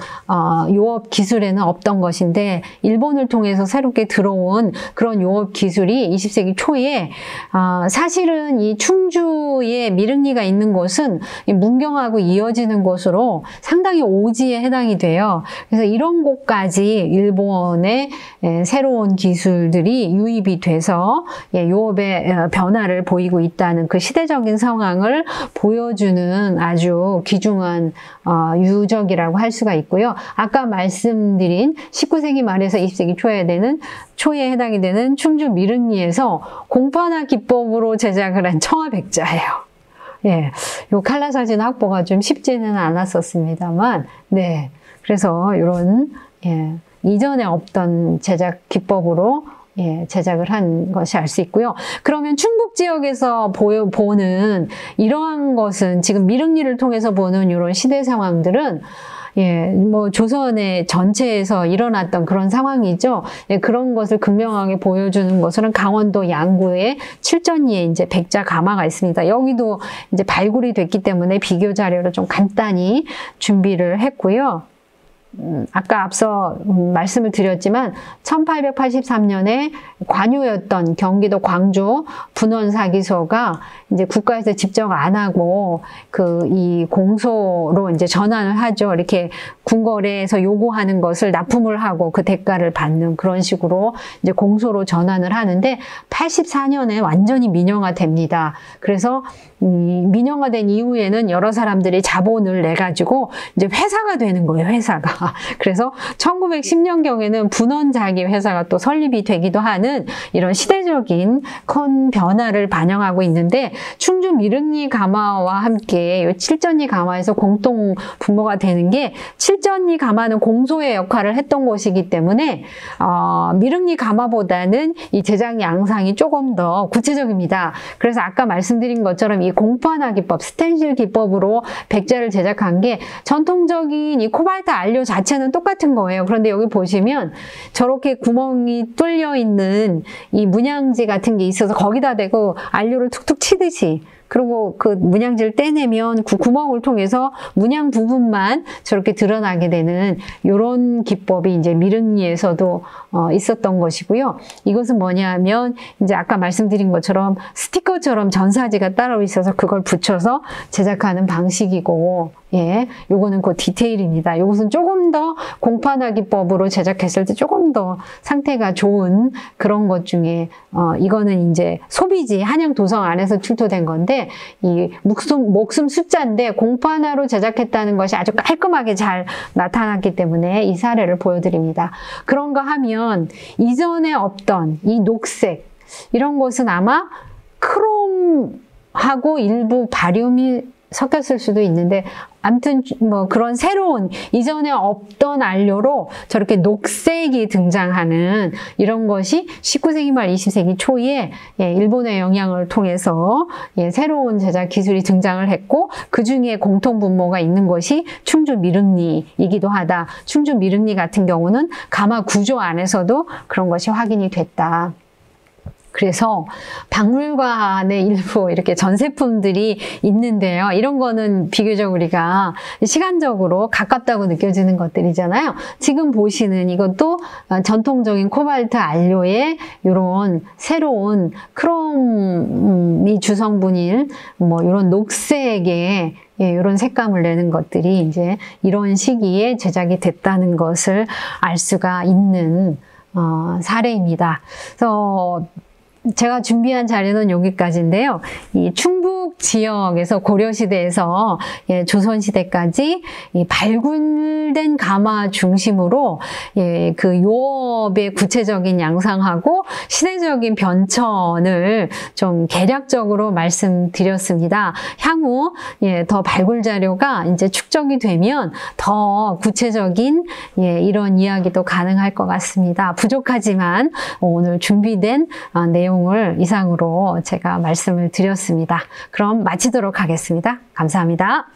Speaker 1: 요업 기술에는 없던 것인데 일본을 통해서 새롭게 들어온 그런 요업 기술이 20세기 초에 사실은 이 충주에 미륵리가 있는 곳은 문경하고 이어지는 곳으로 상당히 오지에 해당이 돼요. 그래서 이런 곳까지 일본의 새로운 기술들이 유입이 돼서 요업의 변화를 보이고 있다는 그 시대적인 상황을 보여주는 아주 귀중한 유적이라고 할 수가 있고요. 아까 말씀드린 19세기 말에서 20세기 초에 해당이 되는 충주 미륵리에서 공판화 기법으로 제작을 한 청화백자예요. 요 칼라 사진 확보가 좀 쉽지는 않았었습니다만, 그래서 이런 이전에 없던 제작 기법으로 제작을 한 것이 알 수 있고요. 그러면 충북 지역에서 보는 이러한 것은 지금 미륵리를 통해서 보는 이런 시대 상황들은 뭐 조선의 전체에서 일어났던 그런 상황이죠. 그런 것을 극명하게 보여주는 것으로는 강원도 양구에 칠전리에 이제 백자 가마가 있습니다. 여기도 이제 발굴이 됐기 때문에 비교 자료를 좀 간단히 준비를 했고요. 아까 앞서 말씀을 드렸지만 1883년에 관유였던 경기도 광주 분원사기소가 이제 국가에서 직접 안 하고 이 공소로 이제 전환을 하죠. 이렇게 궁궐에서 요구하는 것을 납품을 하고 그 대가를 받는 그런 식으로 이제 공소로 전환을 하는데 84년에 완전히 민영화됩니다. 그래서 민영화된 이후에는 여러 사람들이 자본을 내 가지고 이제 회사가 되는 거예요. 회사가. 그래서 1910년경에는 분원자기 회사가 또 설립이 되기도 하는 이런 시대적인 큰 변화를 반영하고 있는데 충주 미륵리 가마와 함께 이 칠전리 가마에서 공동 분모가 되는 게 칠전리 가마는 공소의 역할을 했던 곳이기 때문에 미륵리 가마보다는 이 제작 양상이 조금 더 구체적입니다. 그래서 아까 말씀드린 것처럼 이 공판화 기법, 스텐실 기법으로 백자를 제작한 게 전통적인 이 코발트 안료 자체는 똑같은 거예요. 그런데 여기 보시면 저렇게 구멍이 뚫려 있는 이 문양지 같은 게 있어서 거기다 대고 안료를 툭툭 치듯이 그리고 그 문양지를 떼내면 그 구멍을 통해서 문양 부분만 저렇게 드러나게 되는 이런 기법이 이제 미륵리에서도 있었던 것이고요. 이것은 뭐냐면 이제 아까 말씀드린 것처럼 스티커처럼 전사지가 따로 있어서 그걸 붙여서 제작하는 방식이고, 예, 요거는 그 디테일입니다. 요것은 조금 더 공판화 기법으로 제작했을 때 조금 더 상태가 좋은 그런 것 중에 이거는 이제 소비지 한양 도성 안에서 출토된 건데 이 목숨 숫자인데 공판화로 제작했다는 것이 아주 깔끔하게 잘 나타났기 때문에 이 사례를 보여드립니다. 그런가 하면 이전에 없던 이 녹색 이런 것은 아마 크롬하고 일부 바륨이 섞였을 수도 있는데 아무튼 뭐 그런 새로운 이전에 없던 안료로 저렇게 녹색이 등장하는 이런 것이 19세기 말 20세기 초에 일본의 영향을 통해서 새로운 제작 기술이 등장을 했고 그 중에 공통 분모가 있는 것이 충주 미륵리이기도 하다. 충주 미륵리 같은 경우는 가마 구조 안에서도 그런 것이 확인이 됐다. 그래서 박물관에 일부 이렇게 전세품들이 있는데요. 이런 거는 비교적 우리가 시간적으로 가깝다고 느껴지는 것들이잖아요. 지금 보시는 이것도 전통적인 코발트 안료의 이런 새로운 크롬이 주성분인 뭐 이런 녹색의 이런 색감을 내는 것들이 이제 이런 시기에 제작이 됐다는 것을 알 수가 있는 사례입니다. 그래서 제가 준비한 자료는 여기까지인데요. 이 충북 지역에서 고려시대에서 조선시대까지 발굴된 가마 중심으로 그 요업의 구체적인 양상하고 시대적인 변천을 좀 개략적으로 말씀드렸습니다. 향후 더 발굴 자료가 이제 축적이 되면 더 구체적인 이런 이야기도 가능할 것 같습니다. 부족하지만 오늘 준비된 내용을 이상으로 제가 말씀을 드렸습니다. 그럼 마치도록 하겠습니다. 감사합니다.